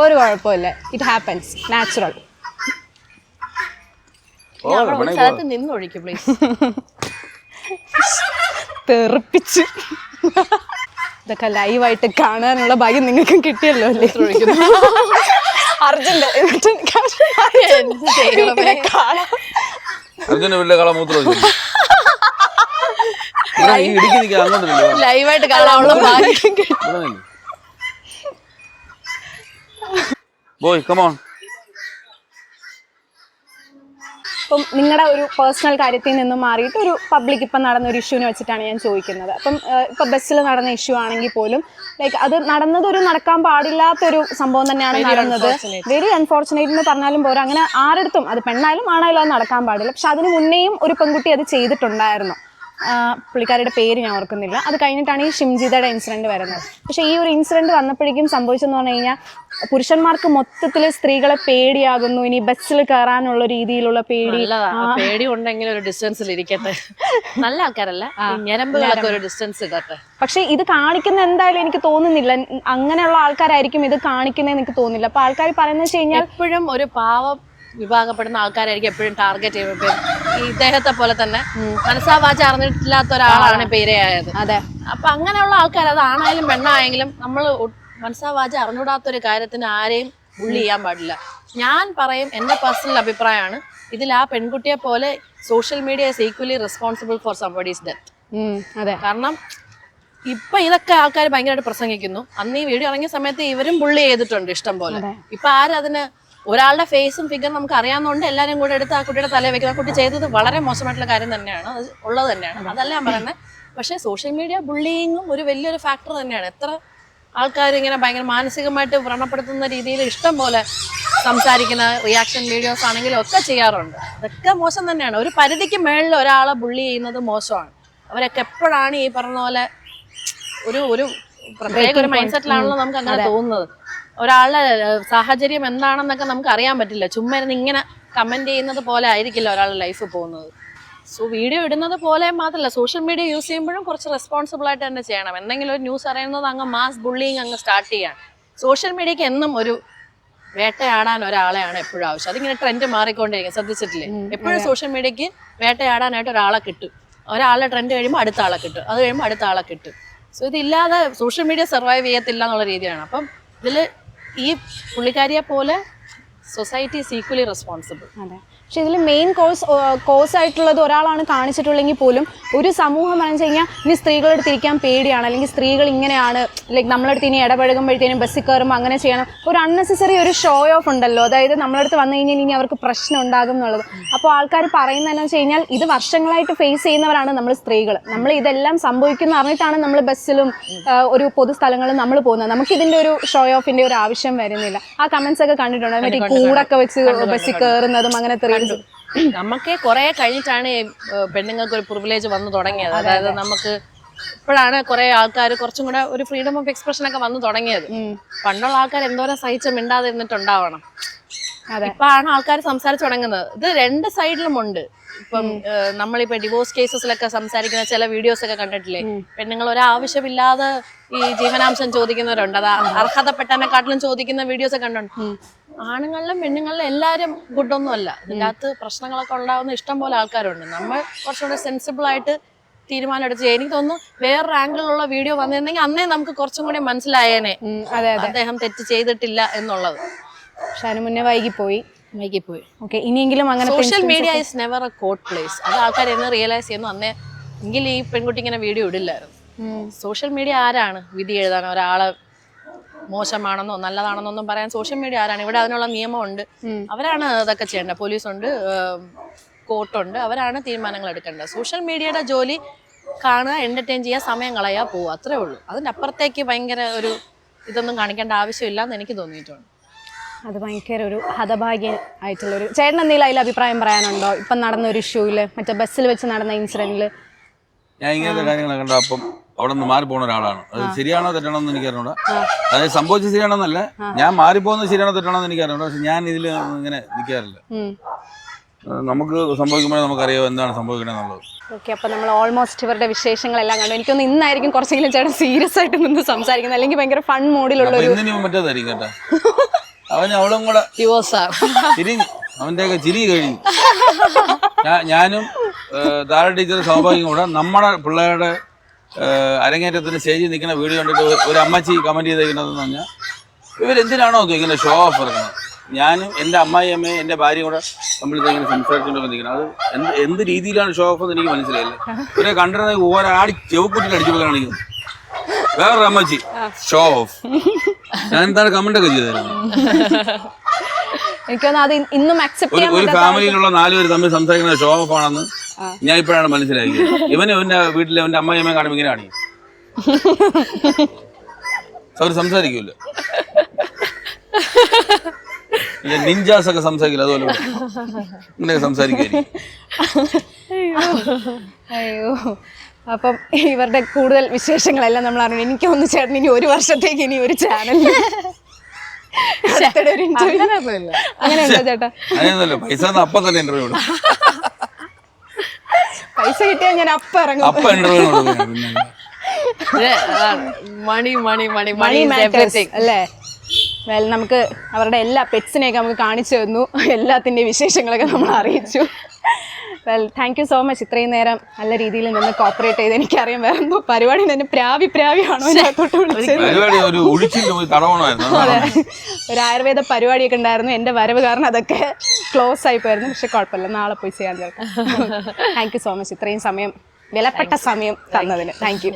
ഒരു കുഴപ്പമില്ല, ഇറ്റ് ഹാപ്പൻസ്, നാച്ചുറൽ. സ്ഥലത്ത് നിന്നൊഴിക്കും പ്ലീസ്. തെറിപ്പിച്ച് ഇതൊക്കെ ലൈവായിട്ട് കാണാനുള്ള ഭാഗ്യം നിങ്ങൾക്കും കിട്ടിയല്ലോ അല്ലേ? അർജുന്റെ ലൈവായിട്ട് കാണാനുള്ള ഭാഗ്യം. Boy come on. അപ്പം നിങ്ങളുടെ ഒരു പേഴ്സണൽ കാര്യത്തിൽ നിന്നും മാറിയിട്ട് ഒരു പബ്ലിക് ഇപ്പം നടന്ന ഒരു ഇഷ്യൂവിനെ വെച്ചിട്ടാണ് ഞാൻ ചോദിക്കുന്നത്. അപ്പം ഇപ്പം ബസ്സിൽ നടന്ന ഇഷ്യൂ ആണെങ്കിൽ പോലും ലൈക്ക് അത് നടന്നത് ഒരു നടക്കാൻ പാടില്ലാത്തൊരു സംഭവം തന്നെയാണ് നടന്നത്. വെരി അൺഫോർച്ചുനേറ്റ് എന്ന് പറഞ്ഞാലും പോരാ. അങ്ങനെ ആരടുത്തും, അത് പെണ്ണായാലും ആണായാലും അത് നടക്കാൻ പാടില്ല. പക്ഷെ അതിന് മുന്നേയും ഒരു പെൺകുട്ടി അത് ചെയ്തിട്ടുണ്ടായിരുന്നു. പുള്ളിക്കാരുടെ പേര് ഞാൻ ഓർക്കുന്നില്ല. അത് കഴിഞ്ഞിട്ടാണ് ഈ ഷിംജിതയുടെ ഇൻസിഡന്റ് വരുന്നത്. പക്ഷെ ഈ ഒരു ഇൻസിഡന്റ് വന്നപ്പോഴേക്കും സംഭവിച്ചെന്ന് പറഞ്ഞു കഴിഞ്ഞാൽ പുരുഷന്മാർക്ക് മൊത്തത്തിൽ സ്ത്രീകളെ പേടിയാകുന്നു, ഇനി ബസ്സിൽ കയറാനുള്ള രീതിയിലുള്ള പേടി. പേടി ഉണ്ടെങ്കിൽ ഒരു ഡിസ്റ്റൻസിൽ ഇരിക്കട്ടെ. നല്ല ആൾക്കാരല്ല, ഞരമ്പുകളൊക്കെ ഒരു ഡിസ്റ്റൻസ് ഇടട്ടെ. പക്ഷെ ഇത് കാണിക്കുന്ന എന്തായാലും എനിക്ക് തോന്നുന്നില്ല അങ്ങനെയുള്ള ആൾക്കാരായിരിക്കും ഇത് കാണിക്കുന്നതെന്ന് എനിക്ക് തോന്നുന്നില്ല. അപ്പൊ ആൾക്കാർ പറയുന്നത് വെച്ച് കഴിഞ്ഞാൽ എപ്പോഴും ഒരു പാവം വിഭാഗപ്പെടുന്ന ആൾക്കാരായിരിക്കും എപ്പോഴും ടാർഗറ്റ് ചെയ്യുമ്പോൾ. ഈ ഇദ്ദേഹത്തെ പോലെ തന്നെ മനസ്സാവാച അറിഞ്ഞിട്ടില്ലാത്ത ഒരാളാണ് ഇപ്പൊ ഇരയായത്. അതെ. അപ്പൊ അങ്ങനെയുള്ള ആൾക്കാർ, അത് ആണായാലും പെണ്ണായെങ്കിലും, നമ്മൾ മനസ്സാവാച അറിഞ്ഞൂടാത്തൊരു കാര്യത്തിന് ആരെയും ബുള്ളി ചെയ്യാൻ പാടില്ല. ഞാൻ പറയും, എന്റെ പേഴ്സണൽ അഭിപ്രായമാണ്, ഇതിൽ ആ പെൺകുട്ടിയെ പോലെ social media is equally responsible for somebody's death. അതെ. കാരണം ഇപ്പൊ ഇതൊക്കെ ആൾക്കാർ ഭയങ്കരമായിട്ട് പ്രസംഗിക്കുന്നു. അന്ന് ഈ വീഡിയോ ഇറങ്ങിയ സമയത്ത് ഇവരും ബുള്ളി ചെയ്തിട്ടുണ്ട് ഇഷ്ടം പോലെ. ഇപ്പൊ ആരതിന്, ഒരാളുടെ ഫേസും ഫിഗറും നമുക്ക് അറിയാവുന്നതുകൊണ്ട് എല്ലാവരും കൂടെ എടുത്ത് ആ കുട്ടിയുടെ തലയിൽ വെക്കുന്ന, ആ കുട്ടി ചെയ്തത് വളരെ മോശമായിട്ടുള്ള കാര്യം തന്നെയാണ്, അത് ഉള്ളത് തന്നെയാണ്, അതല്ല ഞാൻ പറയുന്നത്. പക്ഷേ സോഷ്യൽ മീഡിയ ബുള്ളിയിങ്ങും ഒരു വലിയൊരു ഫാക്ടർ തന്നെയാണ്. എത്ര ആൾക്കാർ ഇങ്ങനെ ഭയങ്കര മാനസികമായിട്ട് വ്രണപ്പെടുത്തുന്ന രീതിയിൽ ഇഷ്ടം പോലെ സംസാരിക്കുന്ന റിയാക്ഷൻ വീഡിയോസ് ആണെങ്കിലും ഒക്കെ ചെയ്യാറുണ്ട്. അതൊക്കെ മോശം തന്നെയാണ്. ഒരു പരിധിക്ക് മേളിൽ ഒരാളെ ബുള്ളി ചെയ്യുന്നത് മോശമാണ്. അവരൊക്കെ എപ്പോഴാണ് ഈ പറഞ്ഞ പോലെ ഒരു പ്രത്യേക ഒരു മൈൻഡ് സെറ്റിലാണല്ലോ നമുക്ക് അങ്ങനെ തോന്നുന്നത്. ഒരാളുടെ സാഹചര്യം എന്താണെന്നൊക്കെ നമുക്ക് അറിയാൻ പറ്റില്ല. ചുമ്മാ ഇരുന്ന് ഇങ്ങനെ കമന്റ് ചെയ്യുന്നത് പോലെ ആയിരിക്കില്ല ഒരാളുടെ ലൈഫ് പോകുന്നത്. സോ വീഡിയോ ഇടുന്നത് പോലെ മാത്രമല്ല, സോഷ്യൽ മീഡിയ യൂസ് ചെയ്യുമ്പോഴും കുറച്ച് റെസ്പോൺസിബിൾ ആയിട്ട് തന്നെ ചെയ്യണം. എന്തെങ്കിലും ഒരു ന്യൂസ് അറിയുന്നത് അങ്ങ് മാസ് ബുള്ളിങ് അങ്ങ് സ്റ്റാർട്ട് ചെയ്യാണ്. സോഷ്യൽ മീഡിയക്ക് എന്നും ഒരു വേട്ടയാടാൻ ഒരാളെയാണ് എപ്പോഴും ആവശ്യം. അതിങ്ങനെ ട്രെൻഡ് മാറിക്കൊണ്ടിരിക്കും, ശ്രദ്ധിച്ചിട്ടില്ലേ? എപ്പോഴും സോഷ്യൽ മീഡിയക്ക് വേട്ടയാടാനായിട്ട് ഒരാളെ കിട്ടും. ഒരാളുടെ ട്രെൻഡ് കഴിയുമ്പോൾ അടുത്ത ആളെ കിട്ടും, അത് കഴിയുമ്പോൾ അടുത്ത ആളെ കിട്ടും. സോ ഇതില്ലാതെ സോഷ്യൽ മീഡിയ സർവൈവ് ചെയ്യത്തില്ല എന്നുള്ള രീതിയാണ്. അപ്പം ഇതിൽ ഈ പുള്ളിക്കാരിയെ പോലെ സൊസൈറ്റി ഈസ് ഈക്വലി റെസ്പോൺസിബിൾ. അതെ. പക്ഷെ ഇതിൽ മെയിൻ കോസ് ആയിട്ടുള്ളത് ഒരാളാണ് കാണിച്ചിട്ടുള്ളെങ്കിൽ പോലും ഒരു സമൂഹം പറഞ്ഞു കഴിഞ്ഞാൽ ഇനി സ്ത്രീകളെടുത്ത് തിരിക്കാൻ പേടിയാണ്, അല്ലെങ്കിൽ സ്ത്രീകൾ ഇങ്ങനെയാണ്, ലൈക്ക് നമ്മളടുത്ത് ഇനി ഇടപഴകുമ്പോഴത്തേനും ബസ്സിൽ കയറുമ്പോൾ അങ്ങനെ ചെയ്യണം, ഒരു അൺനെസസറി ഒരു ഷോ ഓഫ് ഉണ്ടല്ലോ. അതായത് നമ്മളടുത്ത് വന്നു കഴിഞ്ഞാൽ ഇനി അവർക്ക് പ്രശ്നം ഉണ്ടാകും എന്നുള്ളത്. അപ്പോൾ ആൾക്കാർ പറയുന്നതെന്ന് വെച്ച് കഴിഞ്ഞാൽ ഇത് വർഷങ്ങളായിട്ട് ഫേസ് ചെയ്യുന്നവരാണ് നമ്മൾ സ്ത്രീകൾ. നമ്മൾ ഇതെല്ലാം സംഭവിക്കുന്ന അറിഞ്ഞിട്ടാണ് നമ്മൾ ബസ്സിലും ഒരു പൊതുസ്ഥലങ്ങളും നമ്മൾ പോകുന്നത്. നമുക്ക് ഇതിന്റെ ഒരു ഷോ ഓഫിന്റെ ഒരു ആവശ്യം വരുന്നില്ല. ആ കമന്റ്സ് ഒക്കെ കണ്ടിട്ടുണ്ട്, മറ്റേ കൂടൊക്കെ വെച്ച് ബസ്സിൽ കയറുന്നതും അങ്ങനത്തെ. നമുക്ക് കുറെ കഴിഞ്ഞിട്ടാണ് പെണ്ണുങ്ങൾക്ക് ഒരു പ്രിവിലേജ് വന്നു തുടങ്ങിയത്. അതായത് നമുക്ക് ഇപ്പോഴാണ് കുറെ ആൾക്കാർ കുറച്ചും കൂടെ ഒരു ഫ്രീഡം ഓഫ് എക്സ്പ്രഷൻ ഒക്കെ വന്നു തുടങ്ങിയത്. പണ്ടുള്ള ആൾക്കാർ എന്തോരം സഹിച്ച് മിണ്ടാതിരുന്നിട്ടുണ്ടാവണം. ഇപ്പാണ് ആൾക്കാർ സംസാരിച്ചു തുടങ്ങുന്നത്. ഇത് രണ്ട് സൈഡിലും ഉണ്ട്. ഇപ്പം നമ്മളിപ്പോ ഡിവോഴ്സ് കേസസിലൊക്കെ സംസാരിക്കുന്ന ചില വീഡിയോസ് ഒക്കെ കണ്ടിട്ടില്ലേ? പെണ്ണുങ്ങൾ ഒരാവശ്യമില്ലാതെ ഈ ജീവനാംശം ചോദിക്കുന്നവരുണ്ട്. അത് അർഹതപ്പെട്ടതിനെക്കാട്ടിലും ചോദിക്കുന്ന വീഡിയോസ് ഒക്കെ കണ്ടുണ്ട്. ആണുങ്ങളിലും പെണ്ണുങ്ങളിലും എല്ലാവരും ഗുഡൊന്നും അല്ല. ഇതിൻ്റെ അകത്ത് പ്രശ്നങ്ങളൊക്കെ ഉണ്ടാവുന്ന ഇഷ്ടം പോലെ ആൾക്കാരുണ്ട്. നമ്മൾ കുറച്ചുകൂടെ സെൻസിബിൾ ആയിട്ട് തീരുമാനം എടുത്ത് ചെയ്യാം. എനിക്ക് തോന്നുന്നു വേറൊരു ആംഗിളിലുള്ള വീഡിയോ വന്നിരുന്നെങ്കിൽ അന്നേ നമുക്ക് കുറച്ചും കൂടി മനസ്സിലായേനെ അദ്ദേഹം തെറ്റ് ചെയ്തിട്ടില്ല എന്നുള്ളത്. പക്ഷെ അതിന് മുന്നേ വൈകിപ്പോയി. ഓക്കെ, ഇനിയെങ്കിലും അങ്ങനെ social media is never A court place. അത് ആൾക്കാർ എന്ന് റിയലൈസ് ചെയ്യുന്നു. അന്നേ എങ്കിൽ ഈ പെൺകുട്ടി ഇങ്ങനെ വീഡിയോ ഇടില്ലായിരുന്നു. സോഷ്യൽ മീഡിയ ആരാണ് വിധി എഴുതാൻ? ഒരാളെ മോശമാണെന്നോ നല്ലതാണെന്നോ ഒന്നും പറയാൻ സോഷ്യൽ മീഡിയ ആരാണ്? ഇവിടെ അതിനുള്ള നിയമമുണ്ട്, അവരാണ് അതൊക്കെ ചെയ്യേണ്ടത്. പോലീസുണ്ട്, കോർട്ടുണ്ട്, അവരാണ് തീരുമാനങ്ങൾ എടുക്കേണ്ടത്. സോഷ്യൽ മീഡിയയുടെ ജോലി കാണുക, എന്റർടൈൻ ചെയ്യുക, സമയം കളയുക, പോവുക, അത്രേ ഉള്ളൂ. അതിൻ്റെ അപ്പുറത്തേക്ക് ഭയങ്കര ഒരു ഇതൊന്നും കാണിക്കേണ്ട ആവശ്യമില്ല എന്ന് എനിക്ക് തോന്നിയിട്ടുണ്ട്. അത് ഭയങ്കര ഒരു ഹതഭാഗ്യം ആയിട്ടുള്ളൊരു. ചേട്ടൻ എന്തെങ്കിലും അതിൽ അഭിപ്രായം പറയാനുണ്ടോ? ഇപ്പം നടന്ന ഒരു ഇഷ്യൂവിൽ, മറ്റേ ബസ്സിൽ വെച്ച് നടന്ന ഇൻസിഡന്റിൽ? ഞാൻ ഇങ്ങനത്തെ കാര്യങ്ങളൊക്കെ കണ്ട അപ്പം അവിടെ നിന്ന് മാറിപ്പോകുന്ന ഒരാളാണ്. അത് ശരിയാണോ തെറ്റാണോ എന്ന് എനിക്ക് അറിഞ്ഞൂടാ. അതായത് സംഭവിച്ചത് ശരിയാണോന്നല്ല, ഞാൻ മാറിപ്പോകുന്നത് ശരിയാണോ തെറ്റാണോ എന്ന് എനിക്ക് അറിഞ്ഞൂടാ. പക്ഷെ ഞാൻ ഇതിൽ ഇങ്ങനെ നിൽക്കാറില്ല. നമുക്ക് സംഭവിക്കുമ്പോഴേ നമുക്കറിയാം എന്താണ് സംഭവിക്കണമെന്നുള്ളത്. ഓക്കെ, അപ്പോൾ നമ്മൾ ഓൾമോസ്റ്റ് ഇവരുടെ വിശേഷങ്ങളെല്ലാം കണ്ടു. എനിക്കൊന്ന് ഇന്നായിരിക്കും കുറച്ചെങ്കിലും ചേട്ടൻ സീരിയസ് ആയിട്ട് നിന്ന് സംസാരിക്കുന്നത്, അല്ലെങ്കിൽ ഭയങ്കര ഫൺ മോഡിലുള്ള മറ്റേതായിരിക്കും കേട്ടോ. അവന് അവളും കൂടെ അവന്റെയൊക്കെ ചിരി കഴിഞ്ഞു. ഞാനും താര ടീച്ചർ സ്വാഭാവികം കൂടെ നമ്മുടെ പിള്ളേരുടെ അരങ്ങേറ്റത്തിന് സ്റ്റേജിൽ നിൽക്കുന്ന വീഡിയോ കണ്ടിട്ട് ഒരു അമ്മച്ചി കമന്റ് ചെയ്തേക്കുന്നതെന്ന് പറഞ്ഞാൽ ഇവരെന്തിനാണോ ഇങ്ങനെ ഷോ ഓഫ് ഇറങ്ങുന്നത്. ഞാനും എൻ്റെ അമ്മായിയമ്മയും എൻ്റെ ഭാര്യയും കൂടെ നമ്മളിത് ഇങ്ങനെ സംസാരിച്ചുകൊണ്ടൊക്കെ നിൽക്കണം. അത് എന്ത് രീതിയിലാണ് ഷോ ഓഫ് എന്ന് എനിക്ക് മനസ്സിലായില്ല. ഇവരെ കണ്ടിരുന്ന ഓരാടി ചെവുക്കുട്ടിൽ അടിച്ചു കാണിക്കുന്നു. വേറൊരു അമ്മച്ചി ഷോ ഓഫ്. ഞാൻ എന്താണ് കമന്റ് ഒക്കെ ചെയ്തായിരുന്നു. ഒരു ഫാമിലിയിലുള്ള 4 പേര് തമ്മിൽ സംസാരിക്കുന്ന ഷോ ഓഫ് ആണെന്ന് ഞാൻ ഇപ്പോഴാണ് മനസ്സിലാക്കിയത്. ഇവന് അവന്റെ വീട്ടിലെ അവന്റെ അമ്മായിയമ്മയെ കാണുമ്പോൾ ഇങ്ങനെ കാണിക്കും. അവർ സംസാരിക്കൂല, നിഞ്ചാസ് ഒക്കെ സംസാരിക്കില്ല, അതുപോലെ ഇങ്ങനെയൊക്കെ സംസാരിക്കുമായിരിക്കും. അയ്യോ, അപ്പം ഇവരുടെ കൂടുതൽ വിശേഷങ്ങളെല്ലാം നമ്മൾ അറിഞ്ഞു. എനിക്ക് തോന്നുന്നു ചേട്ടൻ ഇനി 1 വർഷത്തേക്ക് ഇനി ഒരു ചാനൽ അടുത്തിടെ ഒരു interview. അങ്ങനെയൊന്നുമില്ല. അങ്ങനെയുണ്ടോ ചേട്ടാ? അങ്ങനെയൊന്നുമല്ല, പൈസ തന്നാ അപ്പൊ തന്നെ ഇന്റർവ്യൂ കൊടുക്കും. പൈസ കിട്ടിയാൽ ഞാൻ അപ്പം ഇറങ്ങും. അപ്പൊ ഇന്റർവ്യൂ കൊടുക്കും. മണി മണി മണി മണി മണി മാറ്റേഴ്സ് അല്ലേ? വെൽ, നമുക്ക് അവരുടെ എല്ലാ പെറ്റ്സിനെയൊക്കെ നമുക്ക് കാണിച്ചു തന്നു, എല്ലാത്തിൻ്റെ വിശേഷങ്ങളൊക്കെ നമ്മൾ അറിയിച്ചു. Well, thank you so much. ഇത്രയും നേരം നല്ല രീതിയിൽ നിന്ന് കോപ്പറേറ്റ് ചെയ്ത്. എനിക്കറിയാം വേറെ എന്തോ പരിപാടി തന്നെ പ്രാവിയാണോ ഇതിനകത്തോട്ട് വിളിച്ചത്. പരിപാടി ഒരു ഒഴിച്ചില്ല, പോയി തടവണമായിരുന്നു. അതെ, ഒരു ആയുർവേദ പരിപാടിയൊക്കെ ഉണ്ടായിരുന്നു. എൻ്റെ വരവ് കാരണം അതൊക്കെ ക്ലോസ് ആയി പോയിരുന്നു. പക്ഷെ കുഴപ്പമില്ല, നാളെ പോയി ചെയ്യാൻ ചേർക്കാം. താങ്ക് യു സോ മച്ച് ഇത്രയും സമയം, വിലപ്പെട്ട സമയം തന്നതിന്. Thank you.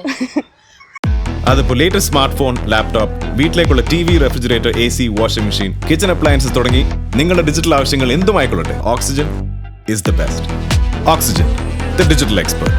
അതിപ്പോൾ ലേറ്റസ്റ്റ് സ്മാർട്ട് ഫോൺ, ലാപ്ടോപ്പ്, വീട്ടിലേക്കുള്ള TV, refrigerator, AC, washing machine, kitchen appliances തുടങ്ങി നിങ്ങളുടെ ഡിജിറ്റൽ ആവശ്യങ്ങൾ എന്തുമായിക്കൊള്ളട്ടെ, oxygen is the best. Oxygen, the digital expert.